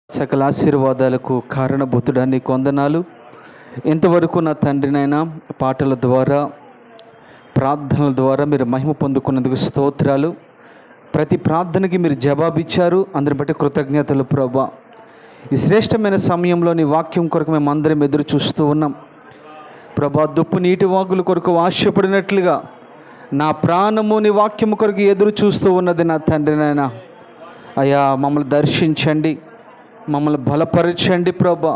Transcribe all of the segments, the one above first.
సకల ఆశీర్వాదాలకు కారణభూతుడా నీకు వందనాలు. ఇంతవరకు నా తండ్రినైనా పాటల ద్వారా ప్రార్థనల ద్వారా మీరు మహిమ పొందుకున్నందుకు స్తోత్రాలు. ప్రతి ప్రార్థనకి మీరు జవాబిచ్చారు, అందరిని బట్టి కృతజ్ఞతలు ప్రభా. ఈ శ్రేష్టమైన సమయంలో నీ వాక్యం కొరకు మేము అందరం ఎదురు చూస్తూ ఉన్నాం ప్రభా. దుప్పు నీటి వాగుల కొరకు ఆశపడినట్లుగా నా ప్రాణము నీ వాక్యము కొరకు ఎదురు చూస్తూ ఉన్నది నా తండ్రినైనా. అయ్యా, మమ్మల్ని దర్శించండి, మమ్మల్ని బలపరచండి ప్రభా.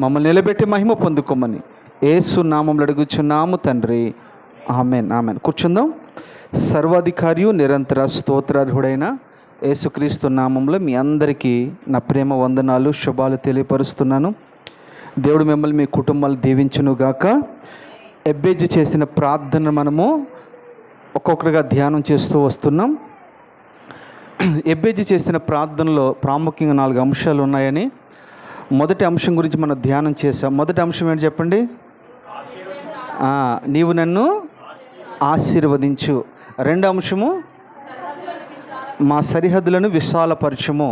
మమ్మల్ని నిలబెట్టి మహిమ పొందుకోమని యేసు నామములో అడుగుచున్నాము తండ్రి, ఆమెన్ ఆమెన్. కూర్చుందాం. సర్వాధికారియు నిరంతర స్తోత్రార్హుడైన యేసుక్రీస్తు నామంలో మీ అందరికీ నా ప్రేమ వందనాలు, శుభాలు తెలియపరుస్తున్నాను. దేవుడు మిమ్మల్ని మీ కుటుంబాలు దీవించునుగాక. ఎబ్బేజీ చేసిన ప్రార్థన మనము ఒక్కొక్కటిగా ధ్యానం చేస్తూ వస్తున్నాం. ఎబ్బేజీ చేసిన ప్రార్థనలో ప్రాముఖ్యంగా 4 అంశాలు ఉన్నాయని మొదటి అంశం గురించి మనం ధ్యానం చేసాం. మొదటి అంశం ఏంటి చెప్పండి? నీవు నన్ను ఆశీర్వదించు. రెండో అంశము మా సరిహద్దులను విశాలపరచుము.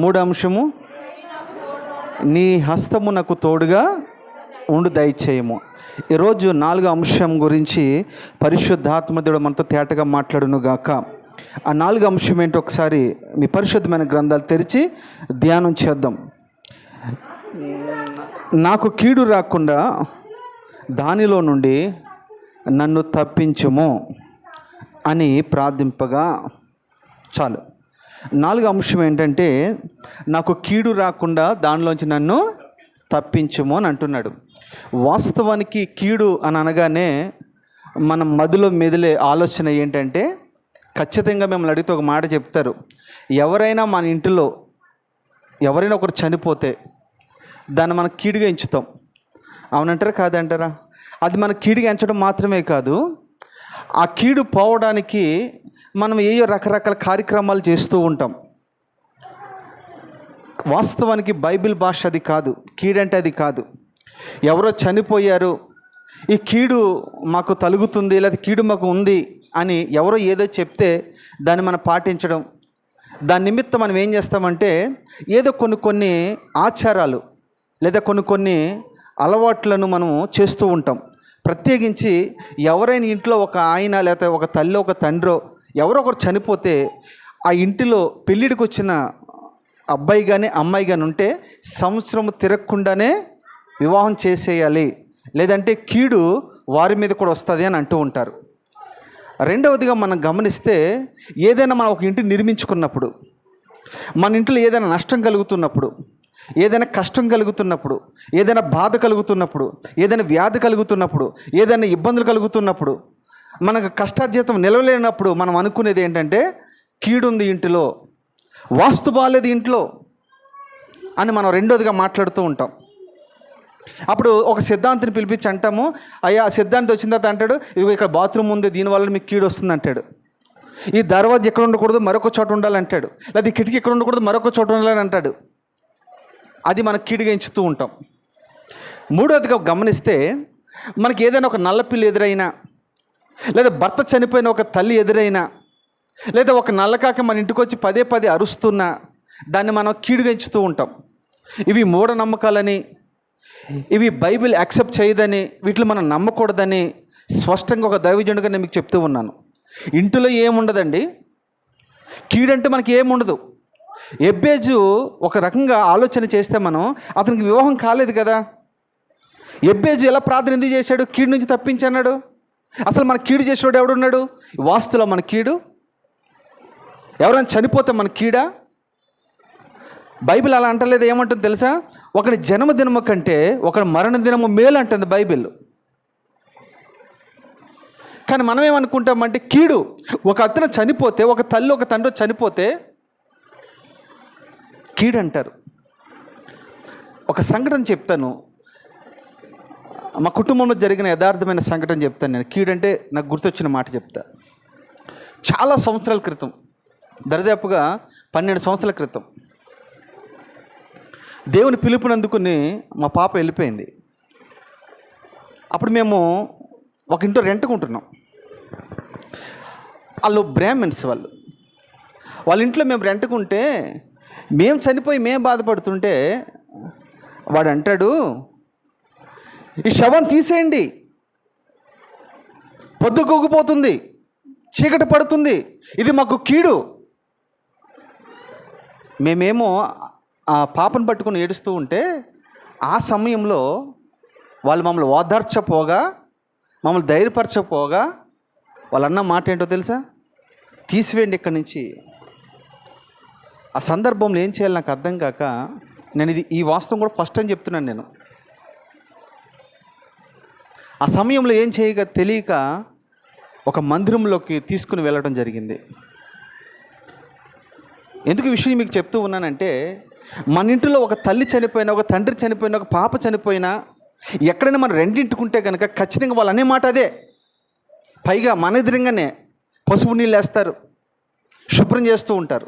మూడో అంశము నీ హస్తము నాకు తోడుగా ఉండు దయచేయము. ఈరోజు 4వ అంశం గురించి పరిశుద్ధాత్మ దేవుడు మనతో తేటగా మాట్లాడునుగాక. ఆ 4వ అంశం ఏంటో ఒకసారి మీ పరిశుద్ధమైన గ్రంథాలు తెరిచి ధ్యానం చేద్దాం. నాకు కీడు రాకుండా దానిలో నుండి నన్ను తప్పించుము అని ప్రార్థింపగా చాలు. 4వ అంశం ఏంటంటే నాకు కీడు రాకుండా దానిలోంచి నన్ను తప్పించుము అని అంటున్నాడు. వాస్తవానికి కీడు అని అనగానే మనం మదిలో మెదిలే ఆలోచన ఏంటంటే, ఖచ్చితంగా మిమ్మల్ని అడిగితే ఒక మాట చెప్తారు, ఎవరైనా మన ఇంటిలో ఎవరైనా ఒకరు చనిపోతే దాన్ని మనం కీడుగా ఎంచుతాం. అవునంటారా కాదంటారా? అది మన కీడుగా ఎంచడం మాత్రమే కాదు, ఆ కీడు పోవడానికి మనం ఏయో రకరకాల కార్యక్రమాలు చేస్తూ ఉంటాం. వాస్తవానికి బైబిల్ భాష అది కాదు, కీడంటే అది కాదు. ఎవరో చనిపోయారు, ఈ కీడు మాకు తలుగుతుంది లేదా కీడు మాకు ఉంది అని ఎవరో ఏదో చెప్తే దాన్ని మనం పాటించడం, దాని నిమిత్తం మనం ఏం చేస్తామంటే ఏదో కొన్ని ఆచారాలు లేదా కొన్ని అలవాట్లను మనము చేస్తూ ఉంటాం. ప్రత్యేకించి ఎవరైనా ఇంట్లో ఒక ఆయన లేదా ఒక తల్లి ఒక తండ్రో ఎవరో ఒకరు చనిపోతే ఆ ఇంటిలో పెళ్ళిడికి వచ్చిన అబ్బాయి కానీ అమ్మాయి కానీ ఉంటే సంవత్సరం తిరగకుండానే వివాహం చేసేయాలి, లేదంటే కీడు వారి మీద కూడా వస్తుంది అని అంటూ ఉంటారు. రెండవదిగా మనం గమనిస్తే ఏదైనా మనం ఒక ఇంటిని నిర్మించుకున్నప్పుడు, మన ఇంట్లో ఏదైనా నష్టం కలుగుతున్నప్పుడు, ఏదైనా కష్టం కలుగుతున్నప్పుడు, ఏదైనా బాధ కలుగుతున్నప్పుడు, ఏదైనా వ్యాధి కలుగుతున్నప్పుడు, ఏదైనా ఇబ్బందులు కలుగుతున్నప్పుడు, మనకు కష్టార్జితం నిలవలేనప్పుడు మనం అనుకునేది ఏంటంటే కీడుంది ఇంటిలో, వాస్తు బాలేదు ఇంట్లో అని మనం రెండోదిగా మాట్లాడుతూ ఉంటాం. అప్పుడు ఒక సిద్ధాంతిని పిలిపించి అంటాము, అయ్యా సిద్ధాంతి వచ్చిన తర్వాత అంటాడు, ఇవి ఇక్కడ బాత్రూమ్ ఉంది, దీనివల్ల మీకు కీడు వస్తుంది అంటాడు. ఈ దర్వాజా ఎక్కడ ఉండకూడదు, మరొక చోట ఉండాలంటాడు. లేదా ఈ కిటికీ ఎక్కడ ఉండకూడదు, మరొక చోట ఉండాలని అంటాడు. అది మనకు కీడుగా ఎంచుతూ ఉంటాం. మూడవదిగా గమనిస్తే మనకి ఏదైనా ఒక నల్లపిల్లి ఎదురైనా, లేదా భర్త చనిపోయిన ఒక తల్లి ఎదురైనా, లేదా ఒక నల్లకాకి మన ఇంటికి వచ్చి పదే అరుస్తున్నా దాన్ని మనం కీడుగా ఎంచుతూ ఉంటాం. ఇవి మూఢనమ్మకాలని, ఇవి బైబిల్ యాక్సెప్ట్ చేయదని, వీటిని మనం నమ్మకూడదని స్పష్టంగా ఒక దైవజనుడిగా నేను మీకు చెప్తూ ఉన్నాను. ఇంటిలో ఏముండదండి, కీడంటే మనకి ఏముండదు. ఎబ్బేజు ఒక రకంగా ఆలోచన చేస్తే మనం, అతనికి వివాహం కాలేదు కదా, ఎబ్బేజు ఎలా ప్రార్థన ఎందుకు చేశాడు? కీడు నుంచి తప్పించన్నాడు. అసలు మన కీడు చేసేవాడు ఎవడున్నాడు? వాస్తులో మన కీడు, ఎవరైనా చనిపోతే మన కీడా? బైబిల్ అలా అంటలేదు. ఏమంటుంది తెలుసా? ఒకరి జన్మదినము కంటే ఒకరి మరణ దినము మేలు అంటుంది బైబిల్. కానీ మనం ఏమనుకుంటామంటే కీడు, ఒక అతను చనిపోతే, ఒక తల్లి ఒక తండ్రి చనిపోతే కీడు అంటారు. ఒక సంఘటన చెప్తాను, మా కుటుంబంలో జరిగిన యథార్థమైన సంఘటన చెప్తాను. నేను కీడంటే నాకు గుర్తొచ్చిన మాట చెప్తా. చాలా సంవత్సరాల క్రితం, దరిదాపుగా 12 సంవత్సరాల క్రితం, దేవుని పిలుపునందుకుని మా పాప వెళ్ళిపోయింది. అప్పుడు మేము ఒక ఇంట్లో రెంట్కుంటున్నాం. వాళ్ళు బ్రాహ్మణ్స్, వాళ్ళ ఇంట్లో మేము రెంట్కుంటే మేము చనిపోయి మేము బాధపడుతుంటే వాడు అంటాడు, ఈ శవం తీసేయండి, పొద్దుగొగ్గిపోతుంది, చీకటి పడుతుంది, ఇది మాకు కీడు. మేమేమో ఆ పాపను పట్టుకుని ఏడుస్తూ ఉంటే ఆ సమయంలో వాళ్ళు మమ్మల్ని ఓదార్చపోగా, మమ్మల్ని ధైర్యపరచపోగా వాళ్ళు అన్న మాట ఏంటో తెలుసా? తీసివేయండి ఇక్కడి నుంచి. ఆ సందర్భంలో ఏం చేయాలి నాకు అర్థం కాక నేను ఈ వాస్తవం కూడా ఫస్ట్ అని చెప్తున్నాను. నేను ఆ సమయంలో ఏం చేయక తెలియక ఒక మందిరంలోకి తీసుకుని వెళ్ళడం జరిగింది. ఎందుకు ఈ విషయం మీకు చెప్తూ ఉన్నానంటే, మన ఇంటిలో ఒక తల్లి చనిపోయినా, ఒక తండ్రి చనిపోయినా, ఒక పాప చనిపోయినా, ఎక్కడైనా మనం రెండింటుకుంటే కనుక ఖచ్చితంగా వాళ్ళు అనే మాట అదే. పైగా మన ఎదురుగానే పసుపు నీళ్ళు వేస్తారు, శుభ్రం చేస్తూ ఉంటారు.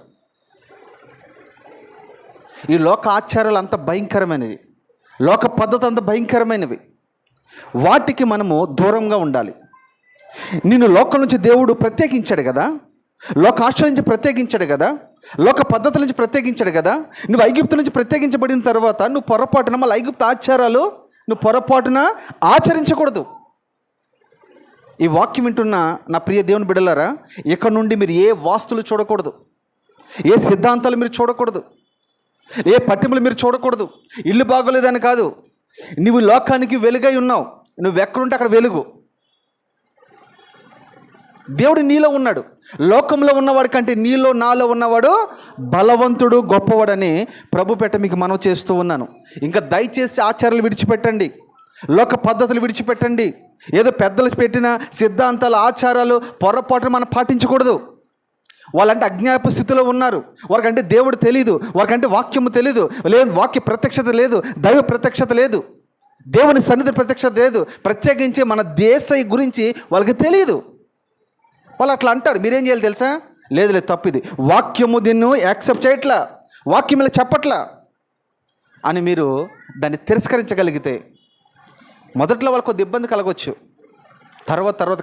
ఈ లోక ఆచారాలు అంత భయంకరమైనవి, లోక పద్ధతి అంత భయంకరమైనవి. వాటికి మనము దూరంగా ఉండాలి. నిన్ను లోకం నుంచి దేవుడు ప్రత్యేకించాడు కదా, లోక ఆశ్రయం నుంచి ప్రత్యేకించాడు కదా, లోక పద్ధతుల నుంచి ప్రత్యేకించాడు కదా. నువ్వు ఐగుప్తు నుంచి ప్రత్యేకించబడిన తర్వాత నువ్వు పొరపాటున మళ్ళీ ఐగుప్తు ఆచారాలు నువ్వు పొరపాటున ఆచరించకూడదు. ఈ వాక్యం వింటున్న నా ప్రియ దేవుని బిడ్డలారా, ఇక్కడ నుండి మీరు ఏ వాస్తులు చూడకూడదు, ఏ సిద్ధాంతాలు మీరు చూడకూడదు, ఏ పట్టింపులు మీరు చూడకూడదు. ఇల్లు బాగోలేదని కాదు, నువ్వు లోకానికి వెలుగై ఉన్నావు. నువ్వు ఎక్కడుంటే అక్కడ వెలుగు. దేవుడు నీలో ఉన్నాడు. లోకంలో ఉన్నవాడి కంటే నీలో నాలో ఉన్నవాడు బలవంతుడు, గొప్పవాడని ప్రభు పెట్ట మీకు మనవి చేస్తూ ఉన్నాను. ఇంకా దయచేసి ఆచారాలు విడిచిపెట్టండి, లోక పద్ధతులు విడిచిపెట్టండి. ఏదో పెద్దలు పెట్టిన సిద్ధాంతాలు, ఆచారాలు పొరపాటున మనం పాటించకూడదు. వాళ్ళంటే అజ్ఞాప స్థితిలో ఉన్నారు, వారికంటే దేవుడు తెలీదు, వారికంటే వాక్యము తెలీదు, లేదు వాక్య ప్రత్యక్షత లేదు, దైవ ప్రత్యక్షత లేదు, దేవుని సన్నిధి ప్రత్యక్షత లేదు, ప్రత్యేకించి మన దేశ గురించి వాళ్ళకి తెలియదు. వాళ్ళు అట్లా అంటారు. మీరేం చేయాలి తెలుసా? లేదు తప్పిది, వాక్యము దీన్ని యాక్సెప్ట్ చేయట్లా, వాక్యం ఇలా చెప్పట్లా అని మీరు దాన్ని తిరస్కరించగలిగితే మొదట్లో వాళ్ళకు కొద్ది ఇబ్బంది కలగవచ్చు. తర్వాత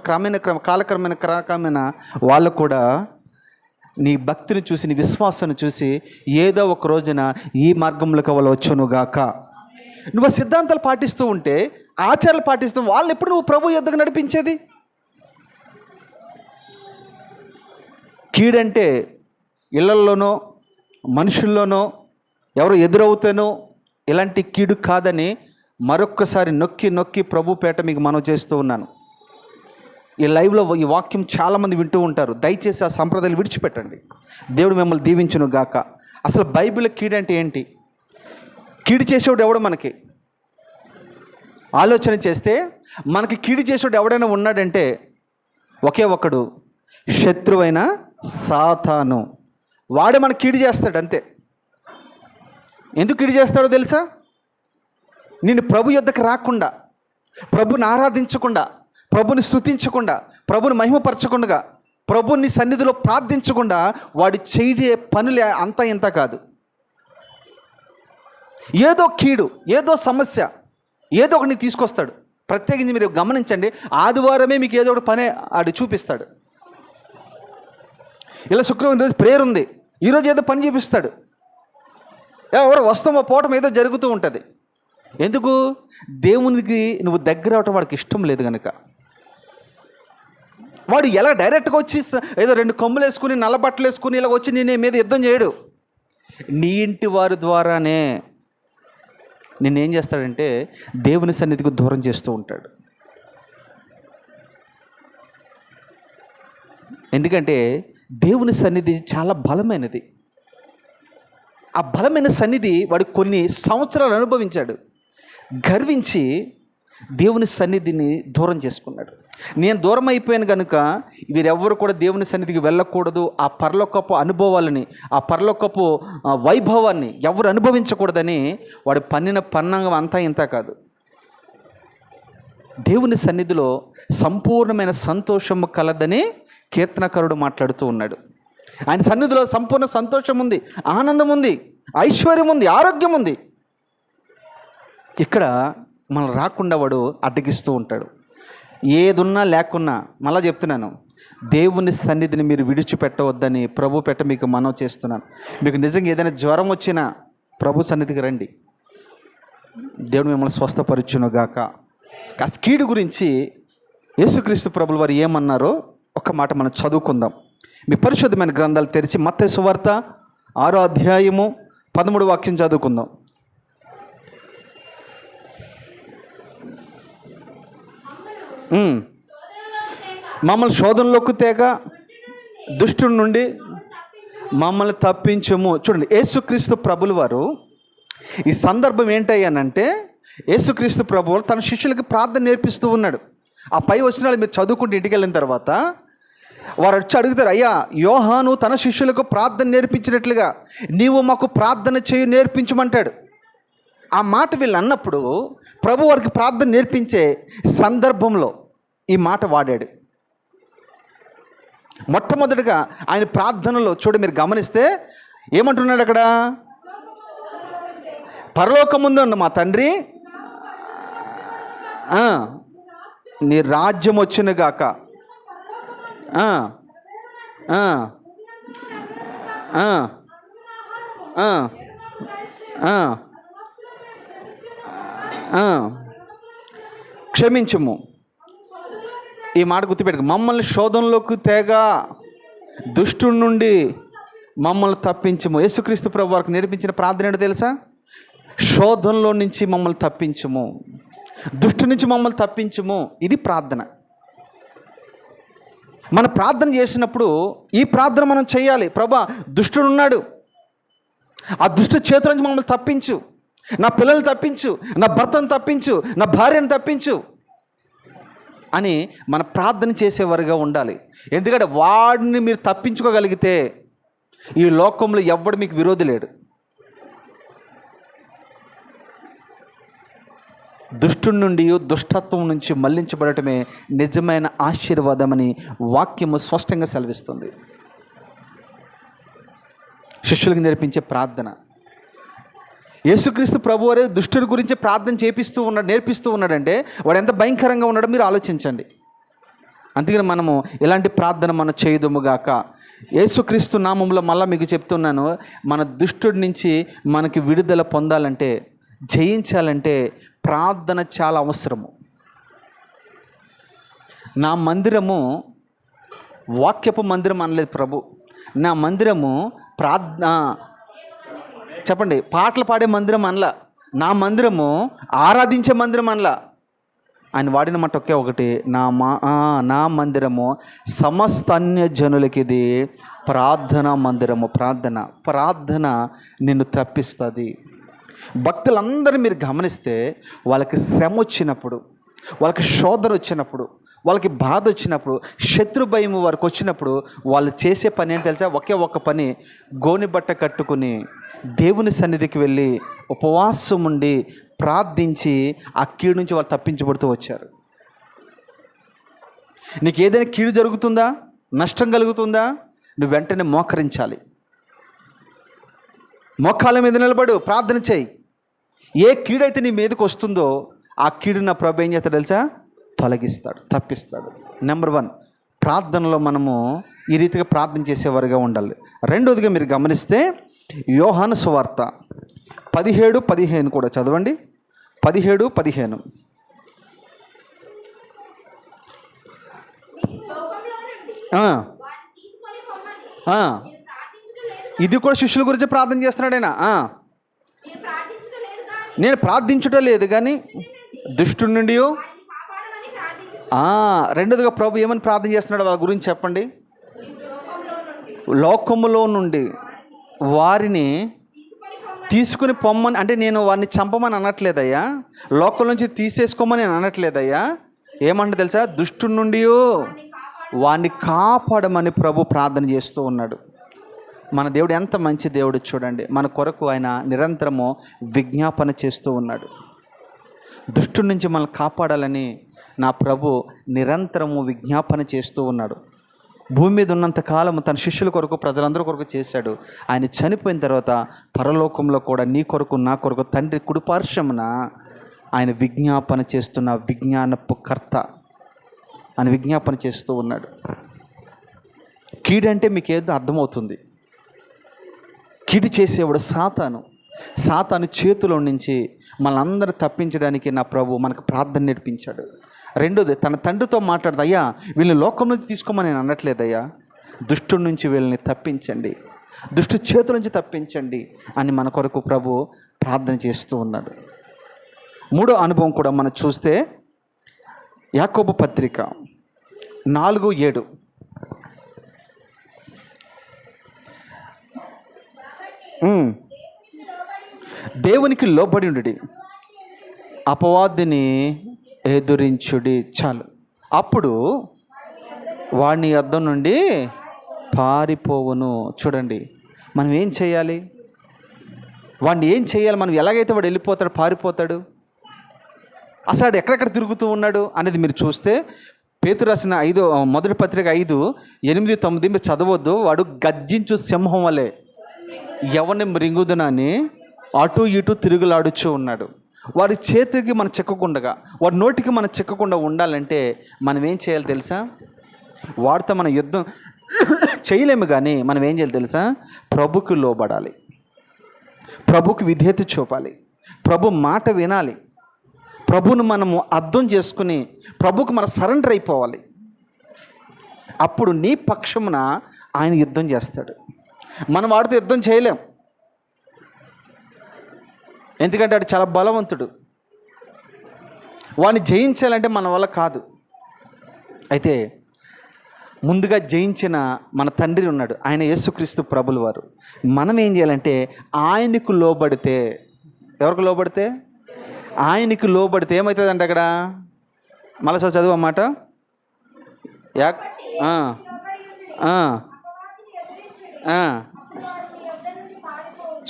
కాలక్రమేణా వాళ్ళు కూడా నీ భక్తిని చూసి, నీ విశ్వాసాన్ని చూసి ఏదో ఒక రోజున ఈ మార్గంలోకి వాళ్ళు వచ్చునుగాక. నువ్వు సిద్ధాంతాలు పాటిస్తూ ఉంటే, ఆచారాలు పాటిస్తూ వాళ్ళని ఎప్పుడు నువ్వు ప్రభు యొద్దకు నడిపించేది? కీడంటే ఇళ్లల్లోనో మనుషుల్లోనో ఎవరు ఎదురవుతానో ఇలాంటి కీడు కాదని మరొక్కసారి నొక్కి ప్రభు పేట మీకు మనవి చేస్తూ ఉన్నాను. ఈ లైవ్లో ఈ వాక్యం చాలామంది వింటూ ఉంటారు. దయచేసి ఆ సంప్రదాయాలు విడిచిపెట్టండి. దేవుడు మిమ్మల్ని దీవించును గాక. అసలు బైబిల్ కీడు అంటే ఏంటి? కీడు చేసేవాడు ఎవడు? మనకి ఆలోచన చేస్తే మనకి కీడు చేసేవాడు ఎవడైనా ఉన్నాడంటే ఒకే ఒక్కడు, శత్రువైన సాతాను. వాడే మనకు కీడు చేస్తాడు, అంతే. ఎందుకు కీడు చేస్తాడో తెలుసా? నిన్ను ప్రభు యొద్దకు రాకుండా, ప్రభుని ఆరాధించకుండా, ప్రభుని స్తుతించకుండా, ప్రభుని మహిమపరచకుండా, ప్రభుని సన్నిధిలో ప్రార్థించకుండా వాడు చేయే పనులే అంతా ఇంత కాదు. ఏదో కీడు, ఏదో సమస్య, ఏదో ఒకటి తీసుకొస్తాడు. ప్రత్యేకించి మీరు గమనించండి, ఆదివారమే మీకు ఏదో ఒకటి పనే ఆడు చూపిస్తాడు. ఇలా శుక్రవారం రోజు ప్రేయర్ ఉంది, ఈరోజు ఏదో పని చూపిస్తాడు. ఎవరు వస్తామో పోవటం ఏదో జరుగుతూ ఉంటుంది. ఎందుకు? దేవునికి నువ్వు దగ్గర అవటం వాడికి ఇష్టం లేదు కనుక. వాడు ఎలా డైరెక్ట్గా వచ్చి ఏదో 2 కొమ్ములు వేసుకుని, నల్ల బట్టలు వేసుకుని ఇలా వచ్చి నీ మీద యుద్ధం చేయడు. నీ ఇంటి వారి ద్వారానే నిన్నేం చేస్తాడంటే దేవుని సన్నిధికి దూరం చేస్తూ ఉంటాడు. ఎందుకంటే దేవుని సన్నిధి చాలా బలమైనది. ఆ బలమైన సన్నిధి వాడు కొన్ని సంవత్సరాలు అనుభవించాడు. గర్వించి దేవుని సన్నిధిని దూరం చేసుకున్నాడు. నేను దూరం అయిపోయాను కనుక వీరెవ్వరు కూడా దేవుని సన్నిధికి వెళ్ళకూడదు, ఆ పరలోకపు అనుభవాలని, ఆ పరలోకపు వైభవాన్ని ఎవరు అనుభవించకూడదని వాడు పన్నిన పన్నంగం అంతా ఇంత కాదు. దేవుని సన్నిధిలో సంపూర్ణమైన సంతోషము కలదని కీర్తనకారుడు మాట్లాడుతూ ఉన్నాడు. ఆయన సన్నిధిలో సంపూర్ణ సంతోషం ఉంది, ఆనందం ఉంది, ఐశ్వర్యం ఉంది, ఆరోగ్యం ఉంది. ఇక్కడ మనం రాకుండా వాడు అడ్డగిస్తూ ఉంటాడు. ఏదున్నా లేకున్నా, మళ్ళీ చెప్తున్నాను, దేవుని సన్నిధిని మీరు విడిచిపెట్టవద్దని ప్రభు పెట్ట మీకు మనవి చేస్తున్నాను. మీకు నిజంగా ఏదైనా జ్వరం వచ్చినా ప్రభు సన్నిధికి రండి, దేవుడు మిమ్మల్ని స్వస్థపరచునుగాక. కీడు గురించి యేసుక్రీస్తు ప్రభుల వారు ఏమన్నారో ఒక మాట మనం చదువుకుందాం. మీ పరిశుద్ధమైన గ్రంథాలు తెరిచి మత్తయి సువార్త 6వ అధ్యాయము 13వ వాక్యం చదువుకుందాం. మమ్మల్ని శోధనలోకి తేక దుష్టుడి నుండి మమ్మల్ని తప్పించము. చూడండి, యేసుక్రీస్తు ప్రభుల వారు ఈ సందర్భం ఏంటయ్యానంటే, యేసుక్రీస్తు ప్రభువు తన శిష్యులకి ప్రార్థన నేర్పిస్తూ ఉన్నాడు. ఆ పై వచనాలు మీరు చదువుకుంటూ ఇంటికి వెళ్ళిన తర్వాత వారు వచ్చి అడుగుతారు, అయ్యా యోహాను తన శిష్యులకు ప్రార్థన నేర్పించినట్లుగా నీవు మాకు ప్రార్థన చేయి నేర్పించమంటాడు. ఆ మాట వీళ్ళు అన్నప్పుడు ప్రభు వారికి ప్రార్థన నేర్పించే సందర్భంలో ఈ మాట వాడాడు. మొట్టమొదటిగా ఆయన ప్రార్థనలో మీరు గమనిస్తే ఏమంటున్నాడు అక్కడ? పరలోకముందు ఉన్న మా తండ్రి, నీ రాజ్యం వచ్చునుగాక, క్షమించము. ఈ మాట గుర్తుపెట్టుకు, మమ్మల్ని శోధనలోకి తేగా దుష్టుడి నుండి మమ్మల్ని తప్పించము. యేసుక్రీస్తు ప్రభు వారికి నేర్పించిన ప్రార్థన ఏంటో తెలుసా? శోధనలో నుంచి మమ్మల్ని తప్పించము, దుష్టు నుంచి మమ్మల్ని తప్పించము. ఇది ప్రార్థన. మన ప్రార్థన చేసినప్పుడు ఈ ప్రార్థన మనం చేయాలి. ప్రభా, దుష్టుడు ఉన్నాడు, ఆ దుష్టు చేతుల నుంచి మమ్మల్ని తప్పించు, నా పిల్లల్ని తప్పించు, నా భర్తను తప్పించు, నా భార్యను తప్పించు అని మన ప్రార్థన చేసేవారుగా ఉండాలి. ఎందుకంటే వాడిని మీరు తప్పించుకోగలిగితే ఈ లోకంలో ఎవ్వడు మీకు విరోధి లేడు. దుష్టుడి నుండి, దుష్టత్వం నుంచి మళ్లించబడటమే నిజమైన ఆశీర్వాదమని వాక్యము స్పష్టంగా సెలవిస్తుంది. శిష్యులకు నేర్పించే ప్రార్థన. యేసుక్రీస్తు ప్రభువారే దుష్టుడి గురించి ప్రార్థన నేర్పిస్తూ ఉన్నాడంటే వాడు ఎంత భయంకరంగా ఉన్నాడో మీరు ఆలోచించండి. అందుకని మనము ఇలాంటి ప్రార్థన మనం చేయదుముగాక. యేసుక్రీస్తు నామంలో మళ్ళీ మీకు చెప్తున్నాను, మన దుష్టుడి నుంచి మనకి విడుదల పొందాలంటే, జయించాలంటే ప్రార్థన చాలా అవసరము. నా మందిరము వాక్యపు మందిరం అనలేదు ప్రభు. నా మందిరము చెప్పండి, పాటలు పాడే మందిరం అనలా. నా మందిరము ఆరాధించే మందిరం అనలా. ఆయన వాడిన మాట ఒకే ఒకటి, నా మందిరము సమస్త అన్య జనులకి ఇది ప్రార్థనా మందిరము. ప్రార్థన నిన్ను తప్పిస్తుంది. భక్తులందరూ మీరు గమనిస్తే వాళ్ళకి శ్రమ వచ్చినప్పుడు, వాళ్ళకి శోధన వచ్చినప్పుడు, వాళ్ళకి బాధ వచ్చినప్పుడు, శత్రు భయం వారికి వచ్చినప్పుడు వాళ్ళు చేసే పని ఏంటి తెలుసా? ఒకే ఒక్క పని, గోని బట్ట కట్టుకుని దేవుని సన్నిధికి వెళ్ళి ఉపవాసం ఉండి ప్రార్థించి ఆ కీడు నుంచి వాళ్ళు తప్పించబడుతూ వచ్చారు. నీకు ఏదైనా కీడు జరుగుతుందా, నష్టం కలుగుతుందా, నువ్వు వెంటనే మోకరించాలి. మోకాళ్ళ మీద నిలబడు, ప్రార్థన చేయి. ఏ కీడైతే నీ మీదకి వస్తుందో ఆ కీడు నా ప్రభు ఏం చేస్తాడు తెలుసా? తొలగిస్తాడు, తప్పిస్తాడు. నెంబర్ 1, ప్రార్థనలో మనము ఈ రీతిగా ప్రార్థన చేసేవారుగా ఉండాలి. రెండోదిగా మీరు గమనిస్తే యోహాను సువార్త 17:15 కూడా చదవండి. 17:15 ఇది కూడా శిష్యుల గురించి ప్రార్థన చేస్తున్నాడైనా. నేను ప్రార్థించటం లేదు కానీ దుష్టుడి నుండి. రెండోదిగా ప్రభు ఏమని ప్రార్థన చేస్తున్నాడు వాళ్ళ గురించి చెప్పండి. లోకములో నుండి వారిని తీసుకుని పొమ్మని, అంటే నేను వారిని చంపమని అనట్లేదయ్యా, లోకం నుంచి తీసేసుకోమని నేను అనట్లేదయ్యా. ఏమంటే తెలుసా? దుష్టుడి నుండి వారిని కాపాడమని ప్రభు ప్రార్థన చేస్తూ ఉన్నాడు. మన దేవుడు ఎంత మంచి దేవుడు చూడండి. మన కొరకు ఆయన నిరంతరము విజ్ఞాపన చేస్తూ ఉన్నాడు. దుష్టుడి నుంచి మనల్ని కాపాడాలని నా ప్రభు నిరంతరము విజ్ఞాపన చేస్తూ ఉన్నాడు. భూమి మీద ఉన్నంత కాలము తన శిష్యుల కొరకు, ప్రజలందరి కొరకు చేశాడు. ఆయన చనిపోయిన తర్వాత పరలోకంలో కూడా నీ కొరకు, నా కొరకు తండ్రి కుడిపార్శ్వమున ఆయన విజ్ఞాపన చేస్తున్న విజ్ఞానపు కర్త ఆయన విజ్ఞాపన చేస్తూ ఉన్నాడు. కీడంటే మీకు ఏదో అర్థమవుతుంది. కీడు చేసేవాడు సాతాను చేతిలో నుంచి మనందరూ తప్పించడానికి నా ప్రభు మనకు ప్రార్థన నేర్పించాడు. రెండోది, తన తండ్రితో మాట్లాడదు, అయ్యా వీళ్ళని లోకం నుంచి తీసుకోమని నేను అనట్లేదయ్యా, దుష్టుడి నుంచి వీళ్ళని తప్పించండి, దుష్టు చేతుల నుంచి తప్పించండి అని మన కొరకు ప్రభు ప్రార్థన చేస్తూ ఉన్నాడు. మూడో అనుభవం కూడా మనం చూస్తే యాకోబు పత్రిక 4:7. దేవునికి లోబడి ఉండుడి, అపవాదిని ఎదురించుడి. చాలు, అప్పుడు వాడిని యొద్ద నుండి పారిపోవును. చూడండి, మనం ఏం చేయాలి? వాడిని ఏం చేయాలి? మనం ఎలాగైతే వాడు వెళ్ళిపోతాడు, పారిపోతాడు, అసలు వాడు ఎక్కడెక్కడ తిరుగుతూ ఉన్నాడు అనేది మీరు చూస్తే పేతురు రాసిన 1 పత్రిక 5:8-9 మీరు చదవద్దు. వాడు గర్జించు సింహం వలె ఎవరిని మృంగుదునని అటు ఇటు తిరుగులాడుచూ ఉన్నాడు. వాడి చేతికి మనం చిక్కకుండా, వాడి నోటికి మనం చిక్కకుండా ఉండాలంటే మనం ఏం చేయాలి తెలుసా? వాడితో మనం యుద్ధం చేయలేము, కానీ మనం ఏం చేయాలి తెలుసా? ప్రభుకు లోబడాలి, ప్రభుకు విధేయత చూపాలి, ప్రభు మాట వినాలి, ప్రభును మనము అర్థం చేసుకుని ప్రభుకు మనం సరెండర్ అయిపోవాలి. అప్పుడు నీ పక్షమున ఆయన యుద్ధం చేస్తాడు. మనం వాడితో యుద్ధం చేయలేం, ఎందుకంటే వాడు చాలా బలవంతుడు. వాడిని జయించాలంటే మన వల్ల కాదు. అయితే ముందుగా జయించిన మన తండ్రి ఉన్నాడు, ఆయన యేసుక్రీస్తు ప్రభుల వారు. మనం ఏం చేయాలంటే ఆయనకు లోబడితే, ఎవరికి లోబడితే? ఆయనకి లోబడితే ఏమవుతుందంటే అక్కడ మళ్ళీ చదువు అన్నమాట.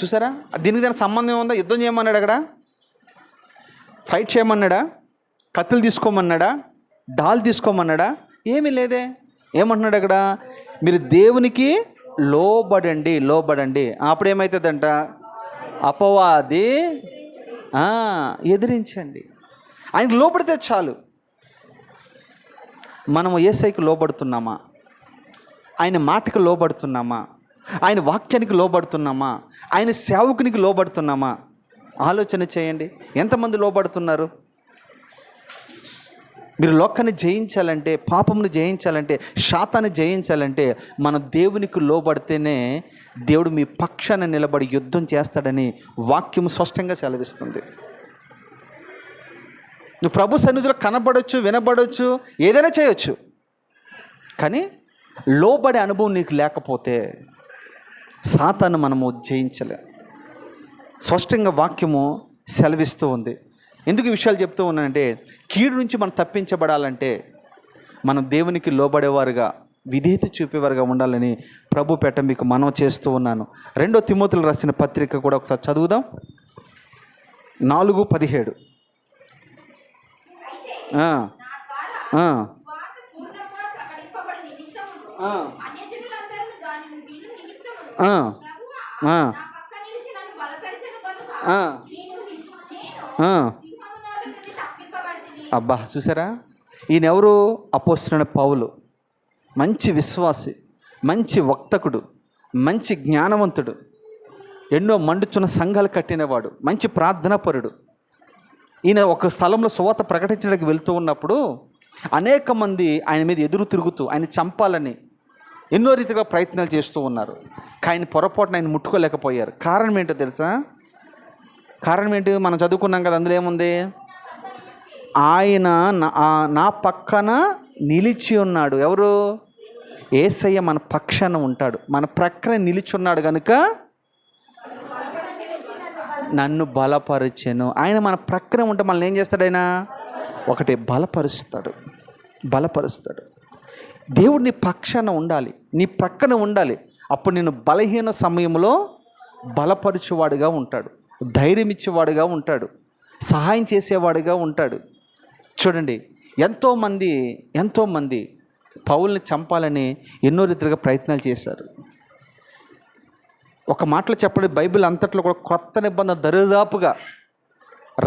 చూసారా, దీనికి దానికి సంబంధం ఉందా? యుద్ధం చేయమన్నాడు అక్కడ, ఫైట్ చేయమన్నాడా, కత్తులు తీసుకోమన్నాడా, డాల్ తీసుకోమన్నాడా? ఏమీ లేదే. ఏమంటున్నాడు అక్కడ? మీరు దేవునికి లోబడండి. అప్పుడు ఏమవుతుందంట? అపవాది ఎదిరించండి. ఆయనకు లోబడితే చాలు. మనము యేసయ్యకు లోబడుతున్నామా? ఆయన మాటకు లోబడుతున్నామా? ఆయన వాక్యానికి లోబడుతున్నామా? ఆయన సేవకునికి లోబడుతున్నామా? ఆలోచన చేయండి. ఎంతమంది లోబడుతున్నారు? మీరు లోకాన్ని జయించాలంటే, పాపమును జయించాలంటే, శాతాన్ని జయించాలంటే మనం దేవునికి లోబడితేనే దేవుడు మీ పక్షాన నిలబడి యుద్ధం చేస్తాడని వాక్యం స్పష్టంగా సెలవిస్తుంది. నువ్వు ప్రభు సన్నిధిలో కనబడవచ్చు, వినబడవచ్చు, ఏదైనా చేయొచ్చు, కానీ లోబడే అనుభవం నీకు లేకపోతే సాతాను మనము జయించలే. స్పష్టంగా వాక్యము సెలవిస్తూ ఉంది. ఎందుకు ఈ విషయాలు చెప్తూ ఉన్నానంటే, కీడు నుంచి మనం తప్పించబడాలంటే మనం దేవునికి లోబడేవారుగా, విధేయత చూపేవారుగా ఉండాలని ప్రభు పేట మీకు మనవి చేస్తూ ఉన్నాను. 2 తిమోతిలో రాసిన పత్రిక కూడా ఒకసారి చదువుదాం. 4:17. అబ్బా, చూసారా, ఈయన ఎవరు? అపోస్తలుడైన పౌలు. మంచి విశ్వాసి, మంచి వక్తకుడు, మంచి జ్ఞానవంతుడు, ఎన్నో మండుచున్న సంఘాలు కట్టినవాడు, మంచి ప్రార్థనాపరుడు. ఈయన ఒక స్థలంలో సువార్త ప్రకటించడానికి వెళ్తూ ఉన్నప్పుడు అనేక మంది ఆయన మీద ఎదురు తిరుగుతూ ఆయన చంపాలని ఎన్నో రీతిగా ప్రయత్నాలు చేస్తూ ఉన్నారు. కానీ పొరపాటున ఆయన ముట్టుకోలేకపోయారు. కారణం ఏంటో తెలుసా? కారణం ఏంటి? మనం చదువుకున్నాం కదా, అందులో ఏముంది? ఆయన నా పక్కన నిలిచి ఉన్నాడు. ఎవరు? యేసయ్య మన పక్షాన ఉంటాడు, మన ప్రక్కన నిలిచి ఉన్నాడు కనుక నన్ను బలపరిచెను. ఆయన మన ప్రక్కన ఉంటే మనల్ని ఏం చేస్తాడు? ఆయన ఒకటి బలపరుస్తాడు. దేవుడు నీ పక్షాన ఉండాలి, నీ ప్రక్కన ఉండాలి. అప్పుడు నేను బలహీన సమయంలో బలపరిచేవాడుగా ఉంటాడు, ధైర్యం ఇచ్చేవాడుగా ఉంటాడు, సహాయం చేసేవాడుగా ఉంటాడు. చూడండి, ఎంతోమంది పౌల్ని చంపాలని ఎన్నో రీతిగా ప్రయత్నాలు చేశారు. ఒక మాటలో చెప్పండి, బైబిల్ అంతట్లో కూడా క్రొత్త నిబంధన దరిదాపుగా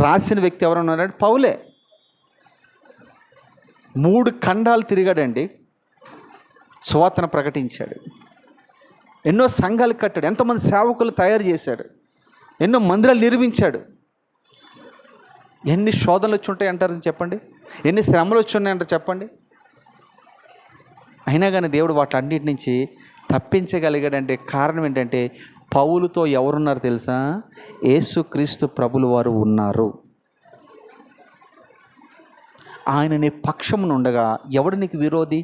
రాసిన వ్యక్తి ఎవరన్నారంటే పౌలే. 3 ఖండాలు తిరిగాడండి. సువార్తను ప్రకటించాడు, ఎన్నో సంఘాలు కట్టాడు, ఎంతోమంది సేవకులు తయారు చేశాడు, ఎన్నో మందిరాలు నిర్మించాడు. ఎన్ని శోధనలు వచ్చి ఉంటాయి అంటారు చెప్పండి, ఎన్ని శ్రమలు వచ్చి ఉన్నాయంటారు చెప్పండి. అయినా కానీ దేవుడు వాటన్నిటి నుంచి తప్పించగలిగాడంటే కారణం ఏంటంటే పౌలుతో ఎవరున్నారు తెలుసా? యేసుక్రీస్తు ప్రభులు వారు ఉన్నారు. ఆయన నీ పక్షమున ఉండగా ఎవడు నీకు విరోధి?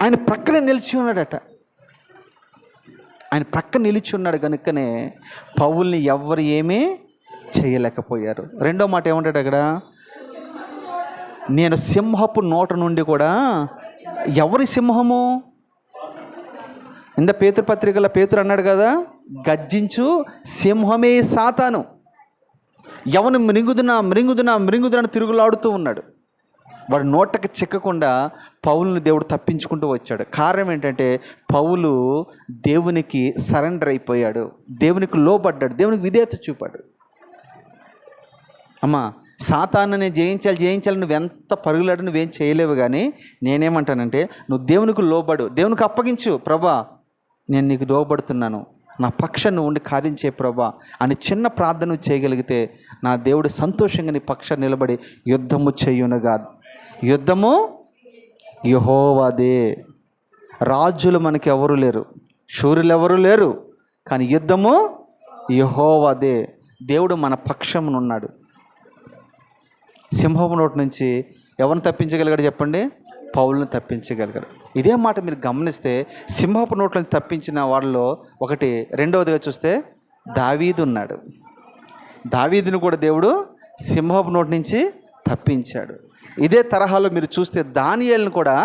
ఆయన ప్రక్కనే నిలిచి ఉన్నాడట. ఆయన ప్రక్కన నిలిచి ఉన్నాడు కనుకనే పౌల్ని ఎవరు ఏమీ చేయలేకపోయారు. రెండో మాట ఏమంటాడు అక్కడ? నేను సింహపు నోట నుండి కూడా, ఎవరి సింహము? ఇంత పేతురుపత్రికలో పేతురు అన్నాడు కదా, గర్జించు సింహమే సాతాను, ఎవను మృంగుదునా తిరుగులాడుతూ ఉన్నాడు. వాడు నోటకి చిక్కకుండా పౌలుని దేవుడు తప్పించుకుంటూ వచ్చాడు. కారణం ఏంటంటే పౌలు దేవునికి సరెండర్ అయిపోయాడు, దేవునికి లోబడ్డాడు, దేవునికి విధేయత చూపాడు. అమ్మా, సాతానుని జయించాలి నువ్వెంత పరుగులాడు నువ్వేం చేయలేవు. కానీ నేనేమంటానంటే నువ్వు దేవునికి లోబడు, దేవునికి అప్పగించు. ప్రభా, నేను నీకు లోబడుతున్నాను, నా పక్షం నువ్వు ఉండి కార్యం చేయ ప్రభా అని చిన్న ప్రార్థన చేయగలిగితే నా దేవుడు సంతోషంగా నీ పక్షం నిలబడి యుద్ధము చేయునుగా. యుద్ధము యెహోవాదే. రాజులు మనకి ఎవరు లేరు, శూరులు ఎవరు లేరు, కానీ యుద్ధము యెహోవాదే. దేవుడు మన పక్షమునున్నాడు. సింహపు నోటి నుంచి ఎవరిని తప్పించగలిగాడు చెప్పండి? పౌలుని తప్పించగలిగాడు. ఇదే మాట మీరు గమనిస్తే సింహపు నోట్ల నుంచి తప్పించిన వాళ్ళలో ఒకటి. రెండవదిగా చూస్తే దావీదు ఉన్నాడు. దావీదుని కూడా దేవుడు సింహపు నోటి నుంచి తప్పించాడు. ఇదే తరహాలో మీరు చూస్తే దానియేలుని కూడా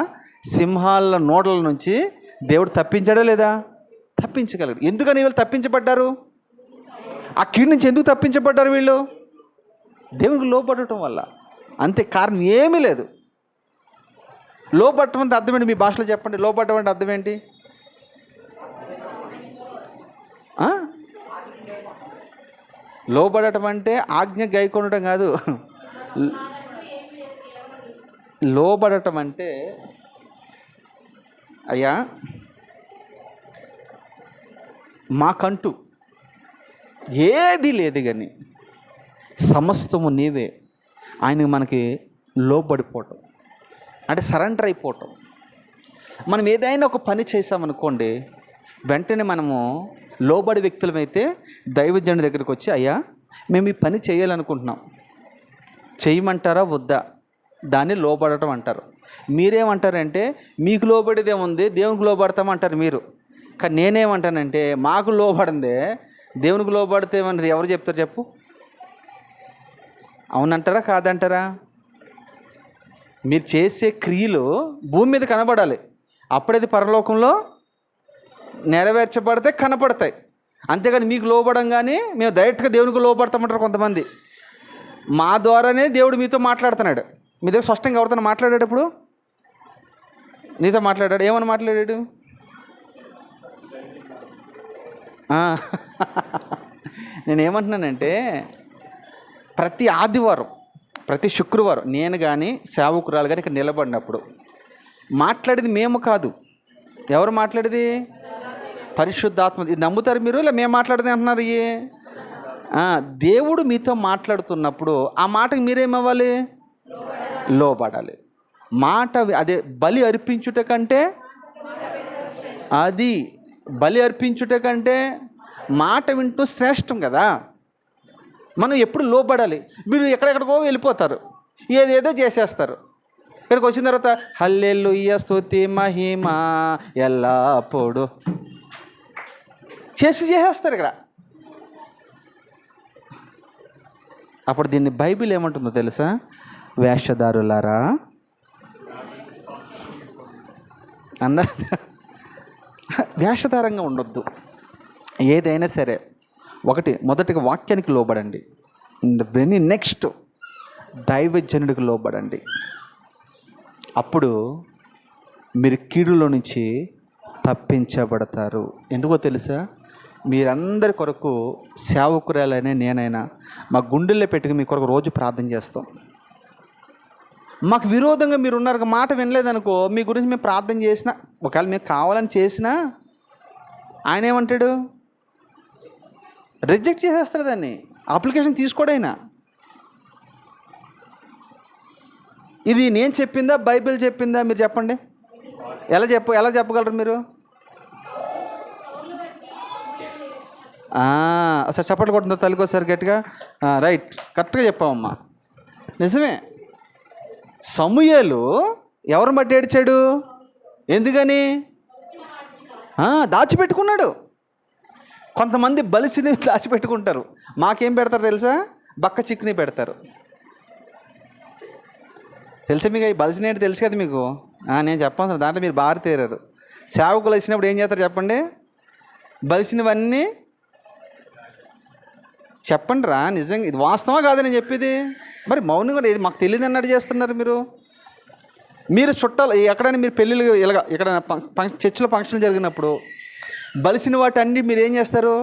సింహాల నోట్ల నుంచి దేవుడు తప్పించాడా లేదా? తప్పించగలడు. ఎందుకని వీళ్ళు తప్పించబడ్డారు? ఆ కీడు నుంచి ఎందుకు తప్పించబడ్డారు వీళ్ళు? దేవునికి లోపడటం వల్ల. అంతే, కారణం ఏమీ లేదు. లోపడటం అంటే అర్థం ఏంటి? మీ భాషలో చెప్పండి, లోపడటం అంటే అర్థం ఏంటి? లోబడటం అంటే ఆజ్ఞ గైకొనడం కాదు. లోబడటం అంటే, అయ్యా మాకంటూ ఏది లేదు కానీ సమస్తము నీవే, ఆయన మనకి లోబడిపోవటం అంటే సరెండర్ అయిపోవటం. మనం ఏదైనా ఒక పని చేసామనుకోండి, వెంటనే మనము లోబడి వ్యక్తులమైతే దైవజనుడి దగ్గరికి వచ్చి, అయ్యా మేము ఈ పని చేయాలనుకుంటున్నాం, చేయమంటారా వద్దా? దాన్ని లోబడటం అంటారు. మీరేమంటారంటే మీకు లోబడేదేముంది, దేవునికి లోబడతామంటారు మీరు. కానీ నేనేమంటానంటే మాకు లోబడిందే దేవునికి లోబడితే అన్నది ఎవరు చెప్తారు చెప్పు? అవునంటారా కాదంటారా? మీరు చేసే క్రియలు భూమి మీద కనబడాలి, అప్పుడైతే పరలోకంలో నెరవేర్చబడితే కనపడతాయి. అంతేగాని మీకు లోబడంగానే మేము డైరెక్ట్గా దేవునికి లోబడతామంటారు కొంతమంది. మా ద్వారానే దేవుడు మీతో మాట్లాడుతున్నాడు. మీ దగ్గర స్పష్టంగా ఎవరితో మాట్లాడేటప్పుడు నీతో మాట్లాడాడు. ఏమని మాట్లాడాడు? నేనేమంటున్నానంటే ప్రతి ఆదివారం, ప్రతి శుక్రవారం నేను కానీ సేవకురాలు కానీ ఇక్కడ నిలబడినప్పుడు మాట్లాడేది మేము కాదు. ఎవరు మాట్లాడేది? పరిశుద్ధాత్మ. ఇది నమ్ముతారు మీరు, ఇలా మేము మాట్లాడేది అంటున్నారు. దేవుడు మీతో మాట్లాడుతున్నప్పుడు ఆ మాటకి మీరేమవ్వాలి? లోబడాలి. మాట అదే బలి అర్పించుట కంటే, అది బలి అర్పించుట కంటే మాట వింటూ శ్రేష్టం కదా. మనం ఎప్పుడు లోబడాలి. మీరు ఎక్కడెక్కడికో వెళ్ళిపోతారు, ఏదేదో చేసేస్తారు. ఇక్కడికి వచ్చిన తర్వాత హల్లెలూయా స్తుతి మహిమ ఎల్లప్పుడు చేసేస్తారు ఇక్కడ. అప్పుడు దీన్ని బైబిల్ ఏమంటుందో తెలుసా? వేషధారులారా అందరూ వేషధారంగా ఉండొద్దు. ఏదైనా సరే మొదటిగా వాక్యానికి లోబడండి. Very next దైవజనుడికి లోబడండి. అప్పుడు మీరు కీడులో నుంచి తప్పించబడతారు. ఎందుకో తెలుసా? మీరందరి కొరకు సేవకురాలైనా నేనైనా మా గుండెల్లో పెట్టుకుని మీ కొరకు రోజు ప్రార్థన చేస్తాం. మాకు విరోధంగా మీరు ఉన్నారు, మాట వినలేదనుకో, మీ గురించి మేము ప్రార్థన చేసినా, ఒకవేళ మీకు కావాలని చేసినా ఆయన ఏమంటాడు? రిజెక్ట్ చేసేస్తాడు దాన్ని, అప్లికేషన్ తీసుకోడైనా. ఇది నేను చెప్పిందా బైబిల్ చెప్పిందా మీరు చెప్పండి? ఎలా చెప్పగలరు మీరు? అసలు చప్పట్లు కొట్టిందా తల్లికోసారి గట్టిగా? రైట్, కరెక్ట్గా చెప్పామమ్మా, నిజమే. సమూయేలు ఎవరిని బట్టి ఏడ్చాడు? ఎందుకని? దాచిపెట్టుకున్నాడు. కొంతమంది బలిసిని దాచిపెట్టుకుంటారు. మాకేం పెడతారు తెలుసా? బక్క చిక్కుని పెడతారు. తెలుసా మీకు? ఈ బలిసిన ఏంటి తెలుసు కదా మీకు? నేను చెప్పాల్సిన దాంట్లో మీరు బారి తేరారు. సేవకులు వచ్చినప్పుడు ఏం చేస్తారు చెప్పండి? బలిసినవన్నీ చెప్పండి రా, నిజంగా ఇది వాస్తవా కాదని నేను చెప్పేది. మరి మౌనంగా ఇది మాకు తెలియదు అన్నట్టు చేస్తున్నారు మీరు చుట్టాలు ఎక్కడైనా మీరు పెళ్ళిళ్ళు ఇక్కడ చర్చిలో ఫంక్షన్ జరిగినప్పుడు బలిసిన వాటి అన్నీ మీరు ఏం చేస్తారు?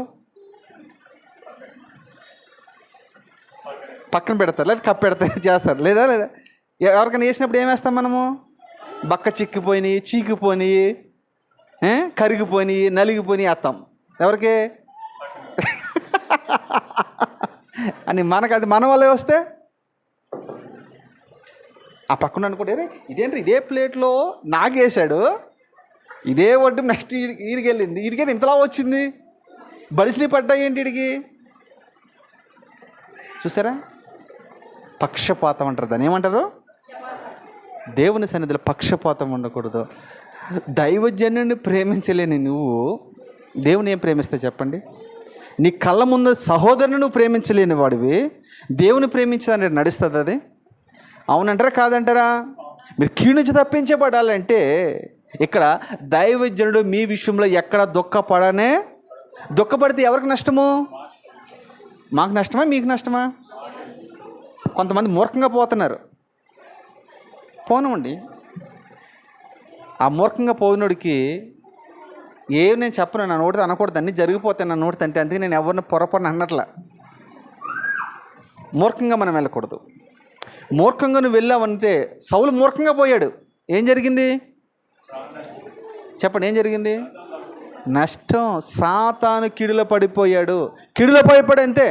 పక్కన పెడతారు, లేదా కప్పు పెడతారు, చేస్తారు. లేదా ఎవరికైనా వేసినప్పుడు ఏం వేస్తాం మనము? బక్క చిక్కిపోయినాయి, చీకిపోయినాయి, కరిగిపోయినాయి, నలిగిపోయినాయి వేస్తాం. ఎవరికి? అని మనకు అది మన వల్లే వస్తే ఆ పక్కన అనుకుంటే ఇదేంటి ఇదే ప్లేట్లో నాకేసాడు, ఇదే వడ్డు నెక్స్ట్ ఈడికి వెళ్ళింది, ఈడికి ఇంతలా వచ్చింది, బలిసిని పడ్డాయి ఏంటి ఈడికి? చూసారా? పక్షపాతం అంటారు దాన్ని. ఏమంటారు? దేవుని సన్నిధిలో పక్షపాతం ఉండకూడదు. దైవజనుని ప్రేమించలేని నువ్వు దేవుని ఏం ప్రేమిస్తావు చెప్పండి? నీ కళ్ళ ముందు సహోదరుని నువ్వు ప్రేమించలేని వాడివి దేవుని ప్రేమించడానికి నడుస్తుంది అది? అవునంటారా కాదంటారా? మీరు కీడు నుంచి తప్పించబడాలంటే ఇక్కడ దైవజనుడు మీ విషయంలో ఎక్కడ దుఃఖపడితే ఎవరికి నష్టము? మాకు నష్టమా మీకు నష్టమా? కొంతమంది మూర్ఖంగా పోతున్నారు. పోనండి, ఆ మూర్ఖంగా పోయినోడికి నేను చెప్పను, నా నోటితో అనకూడదు, అన్నీ జరిగిపోతాయి నా నోటితో అంటే. అందుకే నేను ఎవరిని పొరపాటున అన్నట్ల. మూర్ఖంగా మనం వెళ్ళకూడదు. మూర్ఖంగా నువ్వు వెళ్ళావంటే సౌలు మూర్ఖంగా పోయాడు. ఏం జరిగింది చెప్పండి? ఏం జరిగింది? నష్టం. సాతాను కీడులో పడిపోయాడు. అంతే.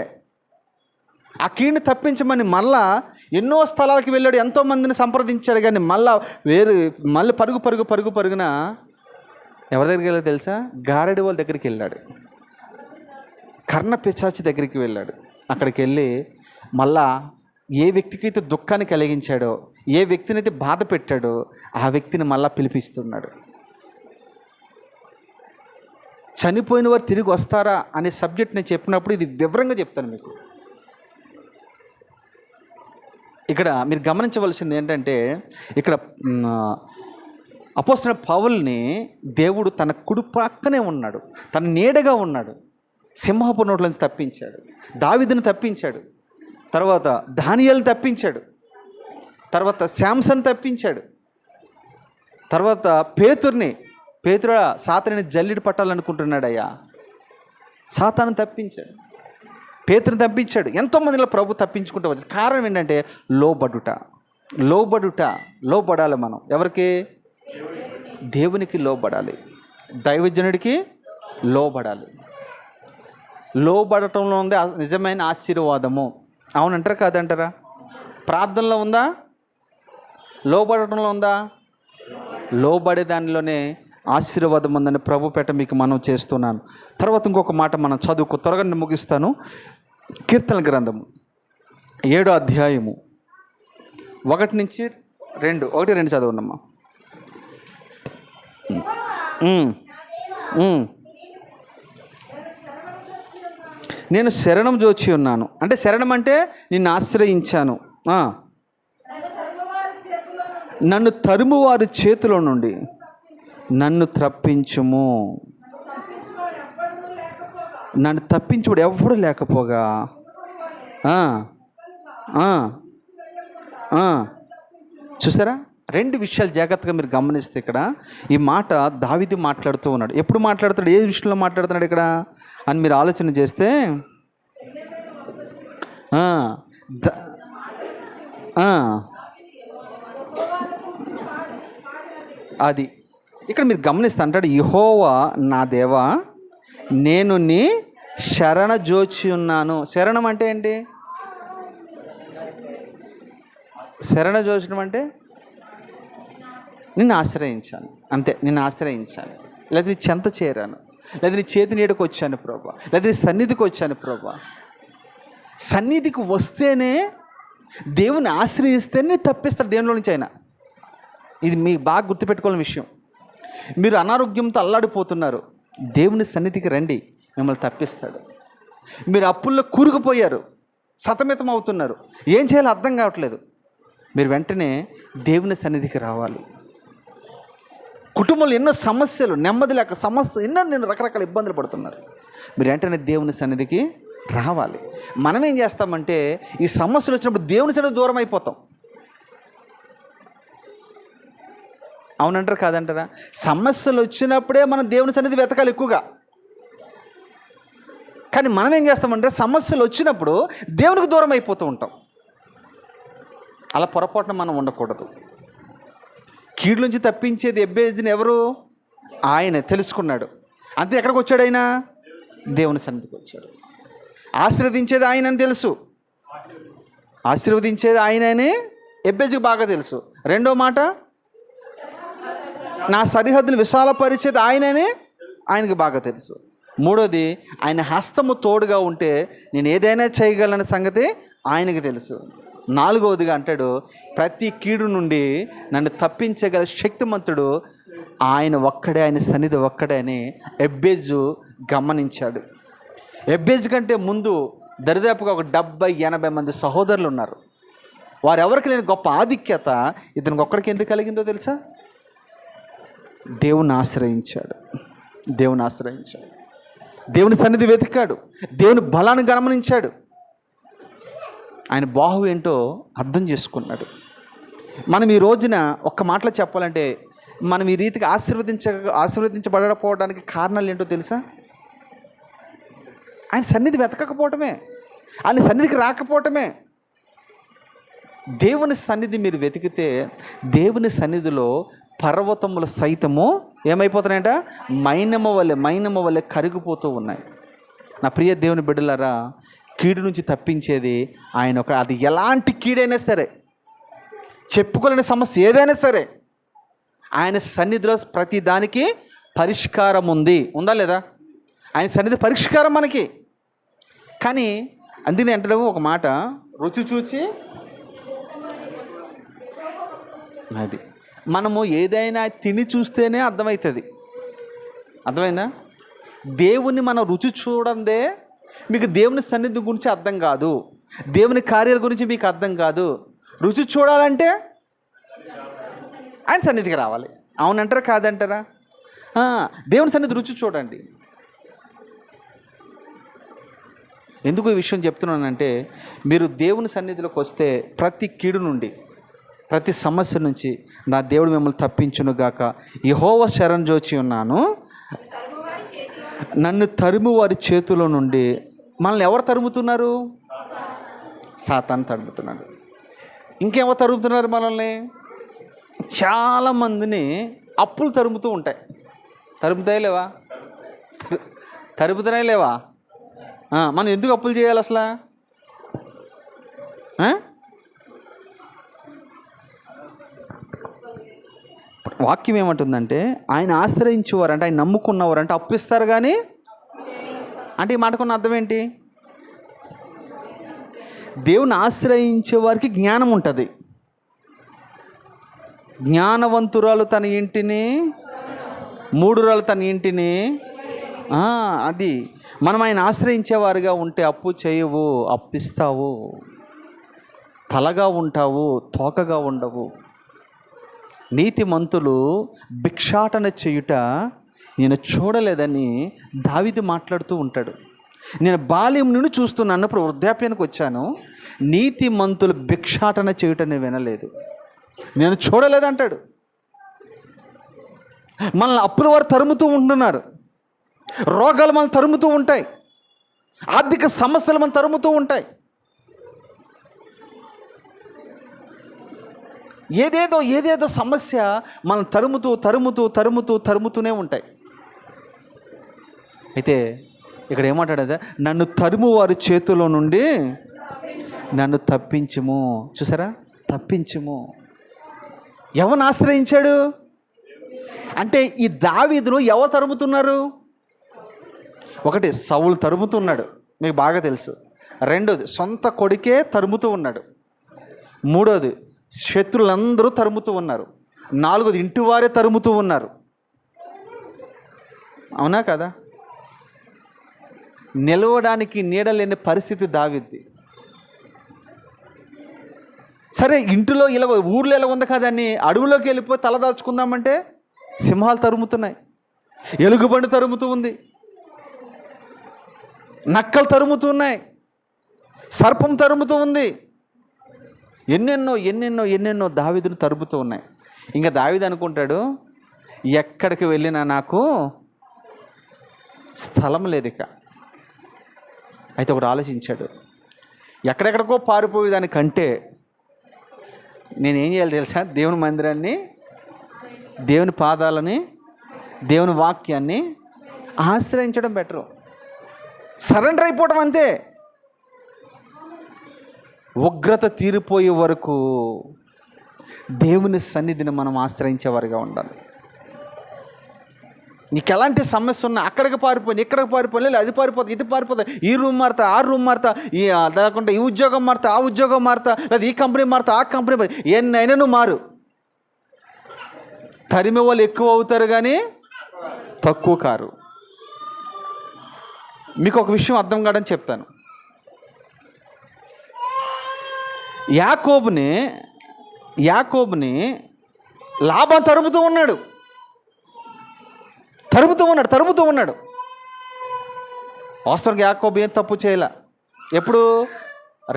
ఆ కీడుని తప్పించమని మళ్ళా ఎన్నో స్థలాలకు వెళ్ళాడు, ఎంతోమందిని సంప్రదించాడు. కానీ మళ్ళీ పరుగున ఎవరి దగ్గరికి వెళ్ళాడు తెలుసా? గారడి వాళ్ళ దగ్గరికి వెళ్ళాడు. కర్ణ పిశాచి దగ్గరికి వెళ్ళాడు. అక్కడికి వెళ్ళి మళ్ళా ఏ వ్యక్తికైతే దుఃఖాన్ని కలిగించాడో, ఏ వ్యక్తినైతే బాధ పెట్టాడో ఆ వ్యక్తిని మళ్ళా పిలిపిస్తున్నాడు. చనిపోయిన వారు తిరిగి వస్తారా అనే సబ్జెక్ట్ నేను చెప్పినప్పుడు ఇది వివరంగా చెప్తాను మీకు. ఇక్కడ మీరు గమనించవలసింది ఏంటంటే, ఇక్కడ అపోస్తలుడైన పౌలుని దేవుడు తన కుడి పక్కనే ఉన్నాడు, తన నీడగా ఉన్నాడు. సింహపు నోట్లోంచి తప్పించాడు, దావీదుని తప్పించాడు, తర్వాత దానియేలుని తప్పించాడు, తర్వాత శాంసన్ తప్పించాడు, తర్వాత పేతురు సాతానుని జల్లిడి పట్టాలనుకుంటున్నాడయ్యా, సాతాను తప్పించాడు, పేతురుని తప్పించాడు. ఎంతోమందిలో ప్రభు తప్పించుకుంటూ వచ్చాడు. కారణం ఏంటంటే లోబడాలి మనం. ఎవరికి? దేవునికి లోబడాలి, దైవజనుడికి లోబడాలి. లోబడటంలో ఉంది నిజమైన ఆశీర్వాదము. అవునంటారా కాదంటారా? ప్రార్థనలో ఉందా? లోబడటంలో ఉందా? లోబడే దానిలోనే ఆశీర్వాదం ఉందని ప్రభు పేట మీకు మనం చేస్తున్నాను. తర్వాత ఇంకొక మాట మనం చదువుకు త్వరగా ముగిస్తాను. కీర్తన గ్రంథము 7వ అధ్యాయము 1-2 చదవండమ్మా. నేను శరణం జోచి ఉన్నాను. అంటే శరణం అంటే నిన్ను ఆశ్రయించాను, నన్ను తరుము వారి చేతిలో నుండి నన్ను తప్పించుము. నన్ను తప్పించుడు ఎవ్వడు లేకపోగా చూసారా? 2 విషయాలు జాగ్రత్తగా మీరు గమనిస్తే ఇక్కడ ఈ మాట దావీదు మాట్లాడుతూ ఉన్నాడు. ఎప్పుడు మాట్లాడుతాడు, ఏ విషయంలో మాట్లాడుతున్నాడు ఇక్కడ అని మీరు ఆలోచన చేస్తే, అది ఇక్కడ మీరు గమనిస్తే అంటాడు, యెహోవా నా దేవా నేను నీ శరణ జోచి ఉన్నాను. శరణం అంటే ఏంటి? శరణ జోచడం అంటే నిన్ను ఆశ్రయించాను, అంతే. నిన్ను ఆశ్రయించాను, లేదా నీ చెంత చేరాను, లేదా నీ చేతి నీడకు వచ్చాను ప్రభా, లేదా నీ సన్నిధికి వచ్చాను ప్రభా. సన్నిధికి వస్తేనే, దేవుని ఆశ్రయిస్తేనే తప్పిస్తాడు దేవునిలో నుంచి ఆయన. ఇది మీకు బాగా గుర్తుపెట్టుకోవాలని విషయం. మీరు అనారోగ్యంతో అల్లాడిపోతున్నారు, దేవుని సన్నిధికి రండి, మిమ్మల్ని తప్పిస్తాడు. మీరు అప్పుల్లో కూరుకుపోయారు, సతమితం అవుతున్నారు, ఏం చేయాలో అర్థం కావట్లేదు, మీరు వెంటనే దేవుని సన్నిధికి రావాలి. కుటుంబంలో ఎన్నో సమస్యలు, నెమ్మది లేక సమస్య, ఎన్నో రకరకాల ఇబ్బందులు పడుతున్నారు, మీరు వెంటనే దేవుని సన్నిధికి రావాలి. మనం ఏం చేస్తామంటే ఈ సమస్యలు వచ్చినప్పుడు దేవుని సన్నిధి దూరం అయిపోతాం. అవునంటారా కాదంటారా? సమస్యలు వచ్చినప్పుడే మనం దేవుని సన్నిధి వెతకాలి ఎక్కువగా. కానీ మనం ఏం చేస్తామంటే సమస్యలు వచ్చినప్పుడు దేవునికి దూరం అయిపోతూ ఉంటాం. అలా పొరపాటున మనం ఉండకూడదు. కీడు నుంచి తప్పించేది ఎబ్బేజ్ని ఎవరు? ఆయన తెలుసుకున్నాడు. అంతే. ఎక్కడికి వచ్చాడు ఆయన? దేవుని సన్నిధికి వచ్చాడు. ఆశీర్వదించేది ఆయనని తెలుసు, ఆశీర్వదించేది ఆయనని ఎబ్బేజ్కి బాగా తెలుసు. రెండో మాట, నా సరిహద్దులు విశాలపరిచేది ఆయనని ఆయనకి బాగా తెలుసు. మూడోది, ఆయన హస్తము తోడుగా ఉంటే నేను ఏదైనా చేయగలన సంగతి ఆయనకి తెలుసు. నాలుగవదిగా అంటాడు, ప్రతి కీడు నుండి నన్ను తప్పించగల శక్తిమంతుడు ఆయన ఒక్కడే, ఆయన సన్నిధి ఒక్కడే అని ఎబ్బేజు గమనించాడు. ఎబ్బేజు కంటే ముందు దరిదాపుగా ఒక 70-80 మంది సహోదరులు ఉన్నారు. వారెవరికి లేని గొప్ప ఆధిక్యత ఇతనికి ఒక్కడికి ఎందుకు కలిగిందో తెలుసా? దేవుని ఆశ్రయించాడు, దేవుని ఆశ్రయించాడు, దేవుని సన్నిధి వెతికాడు, దేవుని బలాన్ని గమనించాడు, ఆయన బాహు ఏంటో అర్థం చేసుకున్నాడు. మనం ఈ రోజున ఒక్క మాటలో చెప్పాలంటే మనం ఈ రీతికి ఆశీర్వదించబడకపోవడానికి కారణాలు ఏంటో తెలుసా? ఆయన సన్నిధి వెతకకపోవటమే, ఆయన సన్నిధికి రాకపోవటమే. దేవుని సన్నిధి మీరు వెతికితే దేవుని సన్నిధిలో పర్వతములు సైతము ఏమైపోతున్నాయంట? మైనమ వలె కరిగిపోతూ ఉన్నాయి. నా ప్రియ దేవుని బిడ్డలారా, కీడు నుంచి తప్పించేది ఆయన ఒక. అది ఎలాంటి కీడైనా సరే, చెప్పుకోలేని సమస్య ఏదైనా సరే, ఆయన సన్నిధిలో ప్రతి దానికి పరిష్కారం ఉందా లేదా? ఆయన సన్నిధి పరిష్కారం మనకి. కానీ అందుకని అంటాడు ఒక మాట, రుచి చూచి. అది మనము ఏదైనా తిని చూస్తేనే అర్థమవుతుంది. అర్థమైందా? దేవుని మనం రుచి చూడందే మీకు దేవుని సన్నిధి గురించి అర్థం కాదు, దేవుని కార్యాల గురించి మీకు అర్థం కాదు. రుచి చూడాలంటే ఆయన సన్నిధికి రావాలి. అవునంటారా కాదంటారా? దేవుని సన్నిధి రుచి చూడండి. ఎందుకు ఈ విషయం చెప్తున్నానంటే, మీరు దేవుని సన్నిధిలోకి వస్తే ప్రతి కీడు నుండి, ప్రతి సమస్య నుంచి నా దేవుడు మిమ్మల్ని తప్పించునుగాక. యెహోవా శరణు జోచి ఉన్నాను, నన్ను తరుము వారి చేతిలో నుండి. మనల్ని ఎవరు తరుముతున్నారు? సాతాను తరుముతున్నాడు. ఇంకెవరు తరుముతున్నారు మనల్ని? చాలామందిని అప్పులు తరుముతూ ఉంటాయి. తరుముతాయి లేవా? తరుముతున్నాయి లేవా? మనం ఎందుకు అప్పులు చేయాలి అసలు? వాక్యం ఏమంటుందంటే, ఆయన ఆశ్రయించేవారు అంటే, ఆయన నమ్ముకున్నవారు అంటే అప్పిస్తారు కానీ. అంటే ఈ మాటకున్న అర్థం ఏంటి? దేవుని ఆశ్రయించే వారికి జ్ఞానం ఉంటుంది. జ్ఞానవంతురాలు తన ఇంటిని, మూఢురాలు తన ఇంటిని. అది మనం ఆయన ఆశ్రయించేవారుగా ఉంటే అప్పు చేయవు, అప్పిస్తావు, తలగా ఉంటావు, తోకగా ఉండవు. నీతిమంతులు భిక్షాటన చేయుట నేను చూడలేదని దావీదు మాట్లాడుతూ ఉంటాడు. నేను బాల్యం నుండి చూస్తున్నాను, ఇప్పుడు వృద్ధాప్యానికి వచ్చాను, నీతిమంతులు భిక్షాటన చేయుట నేను వినలేదు, నేను చూడలేదంటాడు. మనల్ని అప్పుల వారు తరుముతూ ఉంటున్నారు, రోగాలు మనం తరుముతూ ఉంటాయి, ఆర్థిక సమస్యలు మనం తరుముతూ ఉంటాయి. ఏదేదో సమస్య మనం తరుముతూనే ఉంటాయి. అయితే ఇక్కడ ఏమంటాడంటే, నన్ను తరుము వారి చేతిలో నుండి నన్ను తప్పించుము. చూసారా, తప్పించుము. ఎవరిని ఆశ్రయించాడు అంటే ఈ దావీదును ఎవరు తరుముతున్నారు? ఒకటి సౌలు తరుముతున్నాడు, మీకు బాగా తెలుసు. రెండోది సొంత కొడుకే తరుముతూ ఉన్నాడు. మూడోది శత్రులందరూ తరుముతూ ఉన్నారు. నాలుగోది ఇంటి వారే తరుముతూ ఉన్నారు. అవునా కదా? నిలవడానికి నీడలేని పరిస్థితి దావీదుది. సరే, ఇంటిలో ఇలా ఊర్లో ఎలా ఉంది కదా అని అడవులోకి వెళ్ళిపోయి తలదాచుకుందామంటే సింహాలు తరుముతున్నాయి, ఎలుగుబండి తరుముతూ ఉంది, నక్కలు తరుముతూ ఉన్నాయి, సర్పం తరుముతూ ఉంది. ఎన్నెన్నో దావీదును తరుముతూ ఉన్నాయి. ఇంకా దావీదు అనుకుంటాడు, ఎక్కడికి వెళ్ళినా నాకు స్థలం లేదు ఇక. అయితే ఒకడు ఆలోచించాడు, ఎక్కడెక్కడికో పారిపోయేదానికంటే నేనేం చేయాలి తెలుసా? దేవుని మందిరాన్ని, దేవుని పాదాలని, దేవుని వాక్యాన్ని ఆశ్రయించడం బెటరు. సరెండర్ అయిపోవడం అంతే. ఉగ్రత తీరిపోయే వరకు దేవుని సన్నిధిని మనం ఆశ్రయించేవారుగా ఉండాలి. నీకు ఎలాంటి సమస్య ఉన్నా అక్కడికి పారిపోయి, ఇక్కడికి పారిపోయి, లేదు అది పారిపోతుంది, ఇటు పారిపోతుంది, ఈ రూమ్ మారుతా, ఆ రూమ్ మారుతా, లేకుంటే ఈ ఉద్యోగం మారుతా, ఆ ఉద్యోగం మారుతా, లేదా ఈ కంపెనీ మారుతా, ఆ కంపెనీ మారుతా, ఎన్నైనా నువ్వు మారు. తరిమే వాళ్ళు ఎక్కువ అవుతారు కానీ తక్కువ కారు. మీకు ఒక విషయం అర్థం కాదని చెప్తాను. యాకోబుని లాభం తరుముతూ ఉన్నాడు. వాస్తవానికి యాకోబు ఏం తప్పు చేయలే. ఎప్పుడు?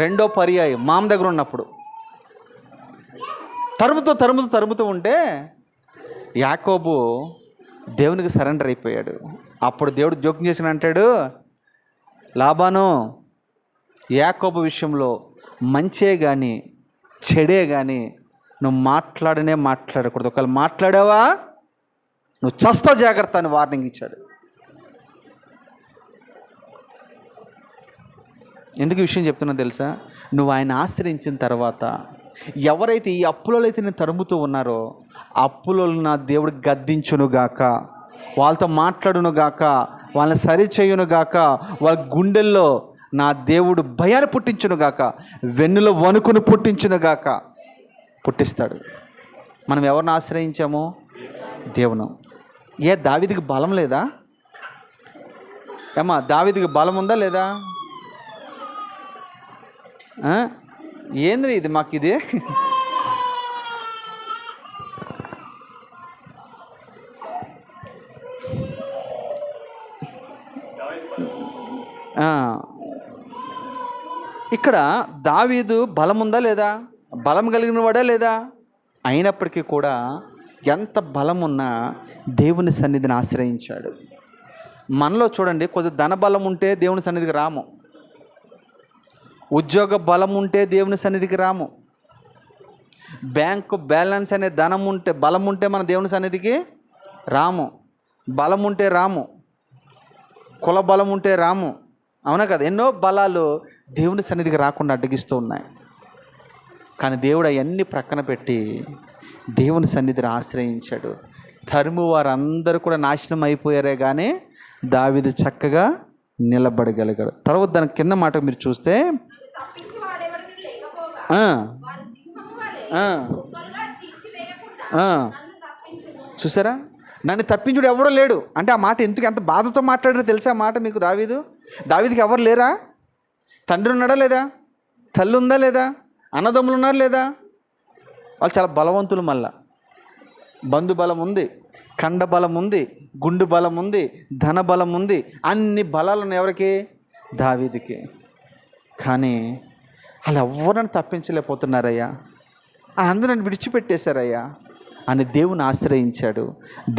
రెండో పర్యాయం మామ దగ్గర ఉన్నప్పుడు తరుముతూ ఉంటే యాకోబు దేవునికి సరెండర్ అయిపోయాడు. అప్పుడు దేవుడు జోక్యం చేసిన అంటాడు, లాబాను, యాకోబు విషయంలో మంచే కానీ చెడే కానీ నువ్వు మాట్లాడకూడదు. ఒకవేళ మాట్లాడావా నువ్వు చస్తావు, జాగ్రత్త అని వార్నింగ్ ఇచ్చాడు. ఎందుకు ఈ విషయం చెప్తున్నా తెలుసా? నువ్వు ఆయన ఆశ్రయించిన తర్వాత ఎవరైతే ఈ అప్పులలో అయితే నేను తరుముతూ ఉన్నారో అప్పులలో నా దేవుడు గద్దించునుగాక, వాళ్ళతో మాట్లాడునుగాక, వాళ్ళని సరిచేయునుగాక, వాళ్ళ గుండెల్లో నా దేవుడు భయాన్ని పుట్టించునుగాక, వెన్నులో వణుకును పుట్టిస్తాడు. మనం ఎవరిని ఆశ్రయించామో? దేవును. దావీదుకి బలం లేదా? ఏమ్మా, దావీదుకి బలం ఉందా లేదా? ఏంది ఇది మాకు ఇది? ఇక్కడ దావీదు బలం ఉందా లేదా? బలం కలిగిన వాడా లేదా? అయినప్పటికీ కూడా ఎంత బలం ఉన్నా దేవుని సన్నిధిని ఆశ్రయించాడు. మనలో చూడండి, కొద్ది ధన బలం ఉంటే దేవుని సన్నిధికి రాము, ఉద్యోగ బలం ఉంటే దేవుని సన్నిధికి రాము, బ్యాంకు బ్యాలెన్స్ అనే బలం ఉంటే మన దేవుని సన్నిధికి రాము, బలం ఉంటే రాము, కుల బలం ఉంటే రాము. అవునా కదా? ఎన్నో బలాలు దేవుని సన్నిధికి రాకుండా అడ్డగిస్తూ ఉన్నాయి. కానీ దేవుడు అవన్నీ ప్రక్కన పెట్టి దేవుని సన్నిధిని ఆశ్రయించాడు. తరుము వారందరూ కూడా నాశనం అయిపోయారే కానీ దావీదు చక్కగా నిలబడగలిగాడు. తర్వాత దాని కింద మాట మీరు చూస్తే, చూసారా, నన్ను తప్పించుడు ఎవడో లేడు అంటే ఆ మాట ఎంత బాధతో మాట్లాడారో తెలుసా? ఆ మాట మీకు దావీదుకి ఎవరు లేరా? తండ్రి ఉన్నాడా లేదా? తల్లి ఉందా లేదా? అన్నదమ్ములు ఉన్నారు లేదా? వాళ్ళు చాలా బలవంతులు. మళ్ళా బంధు బలం ఉంది, కండ బలం ఉంది, గుండు బలం ఉంది, ధన బలం ఉంది, అన్ని బలాలు ఉన్నాయి ఎవరికి? దావీదుకి. కానీ వాళ్ళు ఎవరిని తప్పించలేకపోతున్నారయ్యా, అందరూ నన్ను విడిచిపెట్టేశారయ్యా అని దేవుని ఆశ్రయించాడు.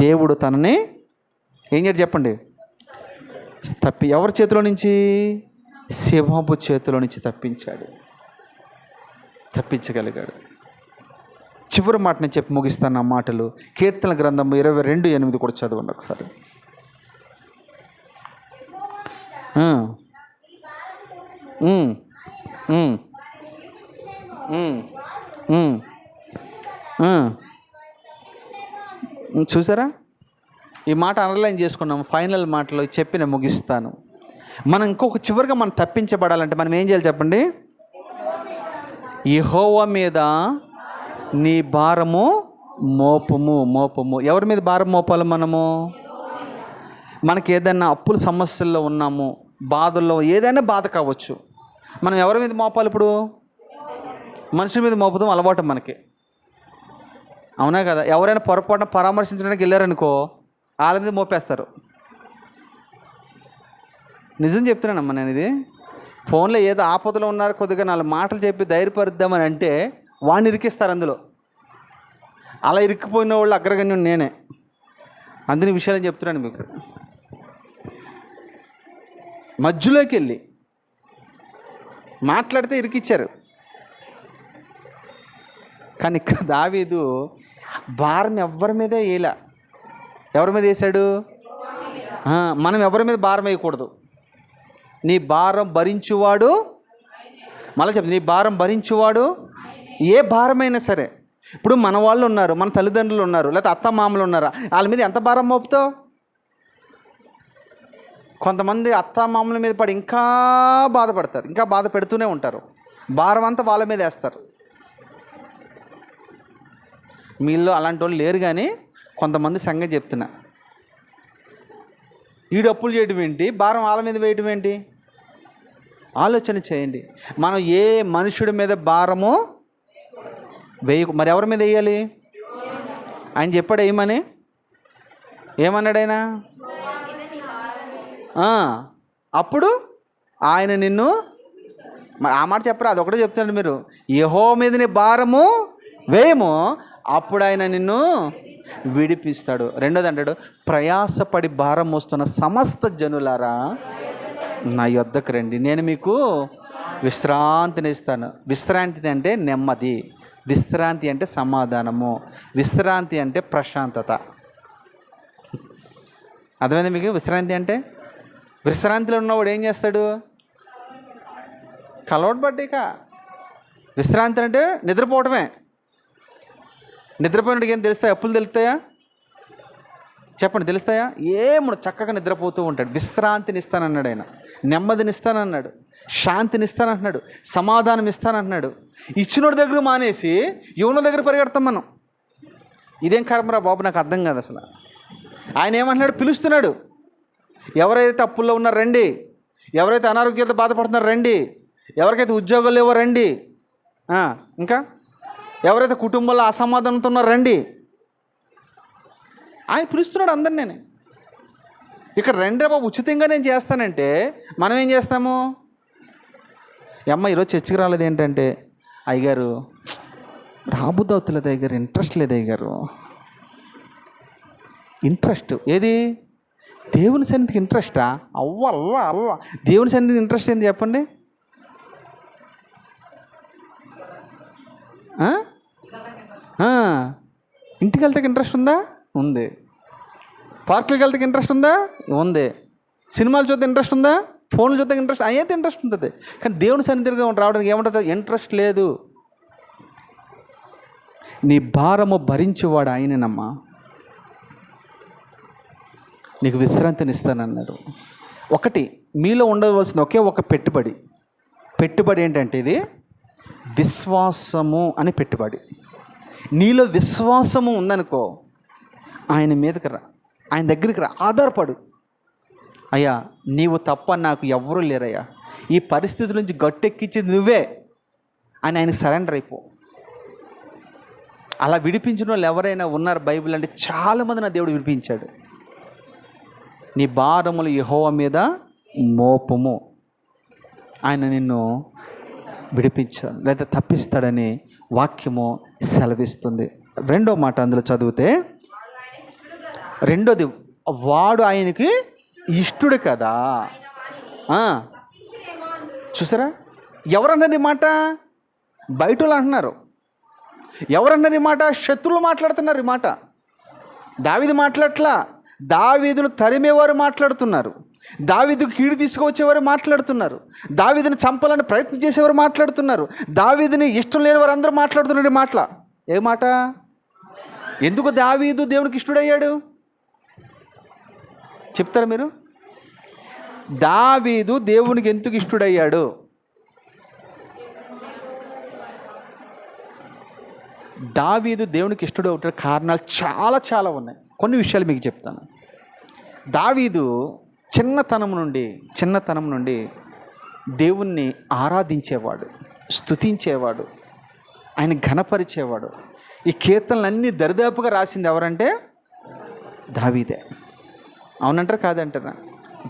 దేవుడు తనని ఏం చేయాలి చెప్పండి? ఎవరి చేతిలో నుంచి? సింహపు చేతిలో నుంచి తప్పించగలిగాడు. చివరి మాట నేను చెప్పి ముగిస్తాను ఆ మాటలు. కీర్తన గ్రంథం 22:8 కూడా చదవండి ఒకసారి. చూసారా, ఈ మాట అండర్లైన్ చేసుకున్నాం. ఫైనల్ మాటలో చెప్పి నేను ముగిస్తాను. మనం చివరిగా మనం తప్పించబడాలంటే మనం ఏం చేయాలి చెప్పండి? యెహోవా మీద నీ భారము మోపము. ఎవరి మీద భారం మోపాలి? మనకి ఏదైనా అప్పుల సమస్యల్లో ఉన్నాము, బాధల్లో, ఏదైనా బాధ కావచ్చు, మనం ఎవరి మీద మోపాలి? ఇప్పుడు మనుషుల మీద మోపుదాం అలవాటు మనకి, అవునా కదా? ఎవరైనా పొరపాటున పరామర్శించడానికి వెళ్ళారనుకో, వాళ్ళ మీద మోపేస్తారు. నిజం చెప్తున్నానమ్మా నేను. ఇది ఫోన్లో ఏదో ఆపదలో ఉన్నారు, కొద్దిగా 4 మాటలు చెప్పి ధైర్యపరుద్దామని అంటే వాడిని ఇరికిస్తారు అందులో. అలా ఇరిక్కిపోయిన వాళ్ళు అగ్రగణ్యం నేనే. అందుని విషయాలు చెప్తున్నాను మీకు. మధ్యలోకి వెళ్ళి మాట్లాడితే ఇరికిచ్చారు. కానీ ఇక్కడ దావీదు భారం ఎవరి మీద వేయలా. ఎవరి మీద వేశాడు? మనం ఎవరి మీద భారం వేయకూడదు. నీ భారం భరించువాడు, మళ్ళీ చెప్పు, నీ భారం భరించువాడు. ఏ భారమైనా సరే, ఇప్పుడు మన వాళ్ళు ఉన్నారు, మన తల్లిదండ్రులు ఉన్నారు, లేకపోతే అత్త మామలు ఉన్నారు, వాళ్ళ మీద ఎంత భారం మోపుతావు? కొంతమంది అత్త మామల మీద పడి ఇంకా బాధపడతారు, ఇంకా బాధ పెడుతూనే ఉంటారు. భారం అంతా వాళ్ళ మీద వేస్తారు. మీలో అలాంటి వాళ్ళు లేరు, కానీ కొంతమంది సంగతి చెప్తున్నా. ఈడు అప్పులు చేయడం ఏంటి, భారం వాళ్ళ మీద వేయడం ఏంటి? ఆలోచన చేయండి. మనం ఏ మనుషుడి మీద భారము మరి ఎవరి మీద వేయాలి? ఆయన చెప్పాడు ఏమని? ఏమన్నాడు ఆయన? అప్పుడు ఆయన నిన్ను, మరి ఆ మాట చెప్పరా, అదొకటే చెప్తాడు మీరు. యెహోవా మీద నీ భారము వేయము, అప్పుడు ఆయన నిన్ను విడిపిస్తాడు. రెండోది అంటాడు, ప్రయాసపడి భారం మోస్తున్న సమస్త జనులారా నా యొద్దకు రండి, నేను మీకు విశ్రాంతిని ఇస్తాను. విశ్రాంతి అంటే నెమ్మది, విశ్రాంతి అంటే సమాధానము, విశ్రాంతి అంటే ప్రశాంతత. అర్థమైంది మీకు? విశ్రాంతి అంటే, విశ్రాంతిలో ఉన్నవాడు ఏం చేస్తాడు? కలవడబడ్డాక. విశ్రాంతి అంటే నిద్రపోవటమే. నిద్రపోయినట్టుగా ఏం తెలుస్తాయా? అప్పులు తెలుస్తాయా? చెప్పండి, తెలుస్తాయా? ఏమో చక్కగా నిద్రపోతూ ఉంటాడు. విశ్రాంతిని ఇస్తానన్నాడు ఆయన, నెమ్మదిని ఇస్తానన్నాడు, శాంతిని ఇస్తానంటున్నాడు, సమాధానం ఇస్తానంటున్నాడు. ఇచ్చినోడి దగ్గర మానేసి యువన దగ్గర పరిగెడతాం మనం. ఇదేం కర్మరా బాబు, నాకు అర్థం కాదు అసలు. ఆయన ఏమంటున్నాడు? పిలుస్తున్నాడు. ఎవరైతే అప్పుల్లో ఉన్నారో రండి, ఎవరైతే అనారోగ్యాలతో బాధపడుతున్నారో రండి, ఎవరికైతే ఉద్యోగాలు లేవో రండి, ఇంకా ఎవరైతే కుటుంబంలో అసమాధానంతో ఉన్నారో రండి. ఆయన పిలుస్తున్నాడు అందరినీ. నేను ఇక్కడ రండి బాబు, ఉచితంగా నేను చేస్తానంటే మనం ఏం చేస్తాము? అమ్మ ఈరోజు చర్చికి రాలేదు ఏంటంటే, అయ్యగారు రాబుద్ది అవుతలేదు అయ్యగారు, ఇంట్రెస్ట్ లేదు అయ్యగారు. ఇంట్రెస్ట్ ఏది? దేవుని సన్నిధికి ఇంట్రెస్టా? అవ్వ దేవుని సన్నిధికి ఇంట్రెస్ట్ ఏంది చెప్పండి? ఇంటికి వెళ్తే ఇంట్రెస్ట్ ఉందా? ఉంది. పార్కులకు వెళ్తే ఇంట్రెస్ట్ ఉందా? ఉంది. సినిమాలు చూస్తే ఇంట్రెస్ట్ ఉందా? ఫోన్లు చూస్తే ఇంట్రెస్ట్, అయితే ఇంట్రెస్ట్ ఉంటుంది. కానీ దేవుని సన్నిధిగా రావడానికి ఏముంటుంది? ఇంట్రెస్ట్ లేదు. నీ భారము భరించేవాడు ఆయననమ్మా. నీకు విశ్రాంతిని ఇస్తానన్నాడు. ఒకటి మీలో ఉండవలసిన ఒకే ఒక పెట్టుబడి ఏంటంటే ఇది విశ్వాసము అని పెట్టుబడి. నీలో విశ్వాసము ఉందనుకో, ఆయన మీదకి రా, ఆయన దగ్గరికి రా, ఆధారపడు. అయ్యా నీవు తప్ప నాకు ఎవరూ లేరయ్యా, ఈ పరిస్థితి నుంచి గట్టెక్కించేది నువ్వే అని ఆయనకి సరెండర్ అయిపో. అలా విడిపించిన వాళ్ళు ఎవరైనా ఉన్నారు బైబిల్ అంటే? చాలామంది నా దేవుడు విడిపించాడు. నీ భారములు యెహోవా మీద మోపము, ఆయన నిన్ను విడిపించాడు లేదా తప్పిస్తాడని వాక్యము సెలవిస్తుంది. రెండో మాట అందులో చదివితే, రెండోది, వాడు ఆయనకి ఇష్టుడు కదా. చూసారా, ఎవరన్నది మాట? బయట వాళ్ళు అంటున్నారు. ఎవరన్నారు ఈ మాట? శత్రువులు మాట్లాడుతున్నారు ఈ మాట. దావీదు మాట్లాడట్లా, దావీదును తరిమేవారు మాట్లాడుతున్నారు, దావీదుకు కీడు తీసుకువచ్చేవారు మాట్లాడుతున్నారు, దావీదుని చంపాలని ప్రయత్నం చేసేవారు మాట్లాడుతున్నారు, దావీదుని ఇష్టం లేని వారు అందరూ మాట్లాడుతున్నారు ఈ మాటల. ఏ మాట? ఎందుకు దావీదు దేవునికి ఇష్టడయ్యాడు చెప్తారా మీరు? దావీదు దేవునికి ఎందుకు ఇష్టడయ్యాడు? దావీదు దేవునికి ఇష్టడవుతాడు కారణాలు చాలా చాలా ఉన్నాయి. కొన్ని విషయాలు మీకు చెప్తాను. దావీదు చిన్నతనం నుండి దేవుణ్ణి ఆరాధించేవాడు, స్తుతించేవాడు, ఆయన ఘనపరిచేవాడు. ఈ కీర్తనలన్నీ దరిదాపుగా రాసింది ఎవరంటే దావీదే. అవునంటారా కాదంటారా?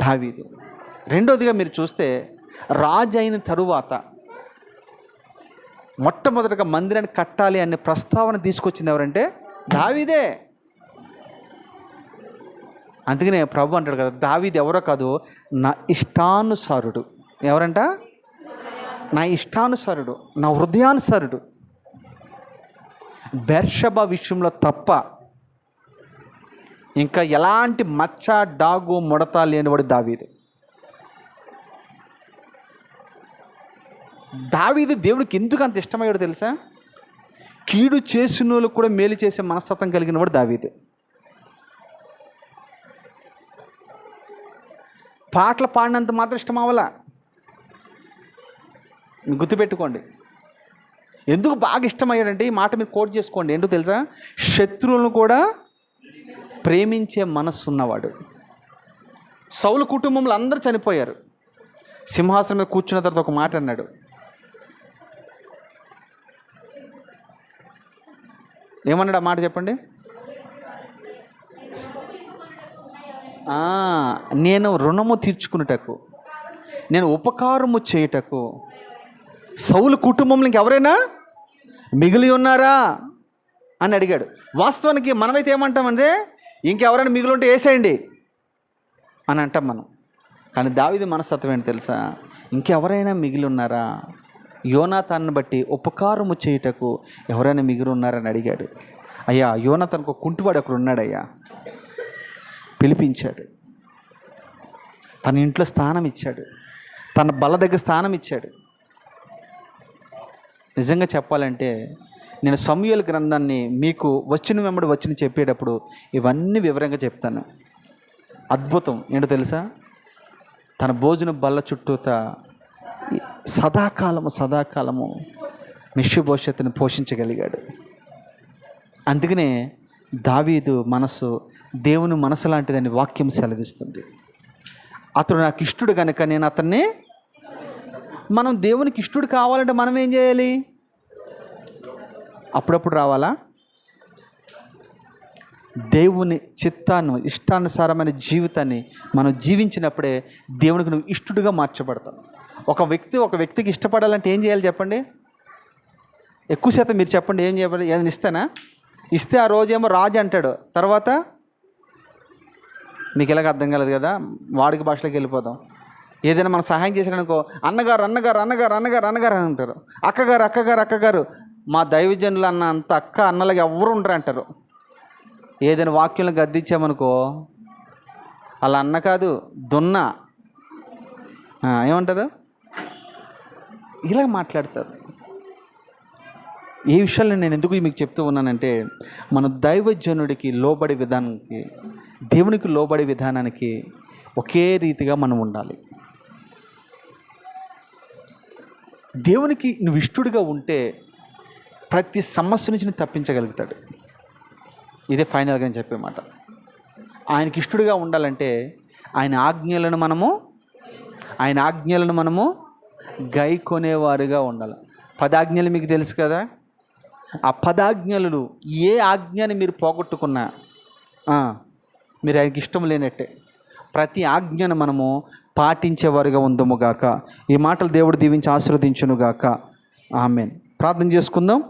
దావీదు. రెండోదిగా మీరు చూస్తే రాజు అయిన తరువాత మొట్టమొదటిగా మందిరాన్ని కట్టాలి అనే ప్రస్తావన తీసుకొచ్చింది ఎవరంటే దావీదే. అందుకనే ప్రభు అంటాడు కదా, దావీదు ఎవరో కాదు, నా ఇష్టానుసారుడు. ఎవరంట? నా ఇష్టానుసారుడు, నా హృదయానుసారుడు. బెర్షబా విషయంలో తప్ప ఇంకా ఎలాంటి మచ్చ, డాగు, ముడత లేనివాడు దావీదు. దావీదు దేవుడికి ఎందుకు అంత ఇష్టమయ్యాడో తెలుసా? కీడు చేసిన వాళ్ళకు కూడా మేలు చేసే మనస్తత్వం కలిగిన వాడు దావీదు. పాటలు పాడినంత మాత్రం ఇష్టం అవ్వాలా, గుర్తుపెట్టుకోండి. ఎందుకు బాగా ఇష్టమయ్యాడంటే ఈ మాట మీరు కోట్ చేసుకోండి. ఏంటో తెలుసా? శత్రువులను కూడా ప్రేమించే మనస్సు ఉన్నవాడు. సౌలు కుటుంబంలో అందరూ చనిపోయారు. సింహాసనం మీద కూర్చున్న తర్వాత ఒక మాట అన్నాడు. ఏమన్నాడు ఆ మాట చెప్పండి? నేను రుణము తీర్చుకున్నటకు, నేను ఉపకారము చేయుటకు సౌలు కుటుంబంలో ఇంకెవరైనా మిగిలి ఉన్నారా అని అడిగాడు. వాస్తవానికి మనమైతే ఏమంటామంటే ఇంకెవరైనా మిగిలి ఉంటే వేసేయండి అని అంటాం మనం. కానీ దావీదు మనస్తత్వం ఏంటి తెలుసా? ఇంకెవరైనా మిగిలి ఉన్నారా, యోనాతాన్ని బట్టి ఉపకారము చేయుటకు ఎవరైనా మిగిలి ఉన్నారని అడిగాడు. అయ్యా, యోనాతానికి ఒక కుంటివాడు అక్కడ ఉన్నాడయ్యా, పిలిపించాడు, తన ఇంట్లో స్థానం ఇచ్చాడు, తన బల్ల దగ్గర స్థానం ఇచ్చాడు. నిజంగా చెప్పాలంటే నేను సమూయేలు గ్రంథాన్ని మీకు వెంబడి వచ్చిన చెప్పేటప్పుడు ఇవన్నీ వివరంగా చెప్తాను. అద్భుతం ఏంటో తెలుసా? తన భోజన బల్ల చుట్టూత సదాకాలము మెషిబోషెతుని పోషించగలిగాడు. అందుకనే దావీదు మనసు దేవుని మనసు లాంటిదని వాక్యం సెలవిస్తుంది. అతడు నాకు ఇష్టడు కనుక నేను అతన్ని. మనం దేవునికి ఇష్టడు కావాలంటే మనం ఏం చేయాలి? అప్పుడప్పుడు రావాలా? దేవుని ఇష్టానుసారమైన జీవితాన్ని మనం జీవించినప్పుడే దేవునికి నువ్వు ఇష్టడుగా మార్చబడతావు. ఒక వ్యక్తికి ఇష్టపడాలంటే ఏం చేయాలి చెప్పండి? ఎక్కువ శాతం మీరు చెప్పండి, ఏం చేయాలి? ఏదైనా ఇస్తానా? ఇస్తే ఆ రోజేమో రాజు అంటాడు, తర్వాత మీకు ఎలాగ అర్థం కాలేదు కదా, వాడికి భాషలోకి వెళ్ళిపోదాం. ఏదైనా మనం సహాయం చేసాడనుకో, అన్నగారు అని అంటారు, అక్కగారు. మా దైవజనులు అన్న అంత అక్క అన్నలకి ఎవరు ఉండరు అంటారు. ఏదైనా వాక్యంలో గద్దించామనుకో, అలా అన్న కాదు దున్నా ఏమంటారు, ఇలా మాట్లాడతారు. ఈ విషయాల్లో నేను ఎందుకు మీకు చెప్తూ ఉన్నానంటే, మన దైవజనుడికి లోబడే విధానానికి, దేవునికి లోబడే విధానానికి ఒకే రీతిగా మనం ఉండాలి. దేవునికి నువ్వు ఇష్టడుగా ఉంటే ప్రతి సమస్య నుంచి నువ్వు తప్పించగలుగుతాడు. ఇదే ఫైనల్గా నేను చెప్పే మాట. ఆయనకి ఇష్టడుగా ఉండాలంటే ఆయన ఆజ్ఞలను మనము గైకొనేవారుగా ఉండాలి. 10 ఆజ్ఞలు మీకు తెలుసు కదా. ఆ 10 ఆజ్ఞలు ఏ ఆజ్ఞని మీరు పోగొట్టుకున్నా మీరు ఆయనకి ఇష్టం లేనట్టే. ప్రతి ఆజ్ఞను మనము పాటించేవారుగా ఉందముగాక. ఈ మాటలు దేవుడు దీవించి ఆశీర్వదించునుగాక. ఆమేన్. ప్రార్థన చేసుకుందాం.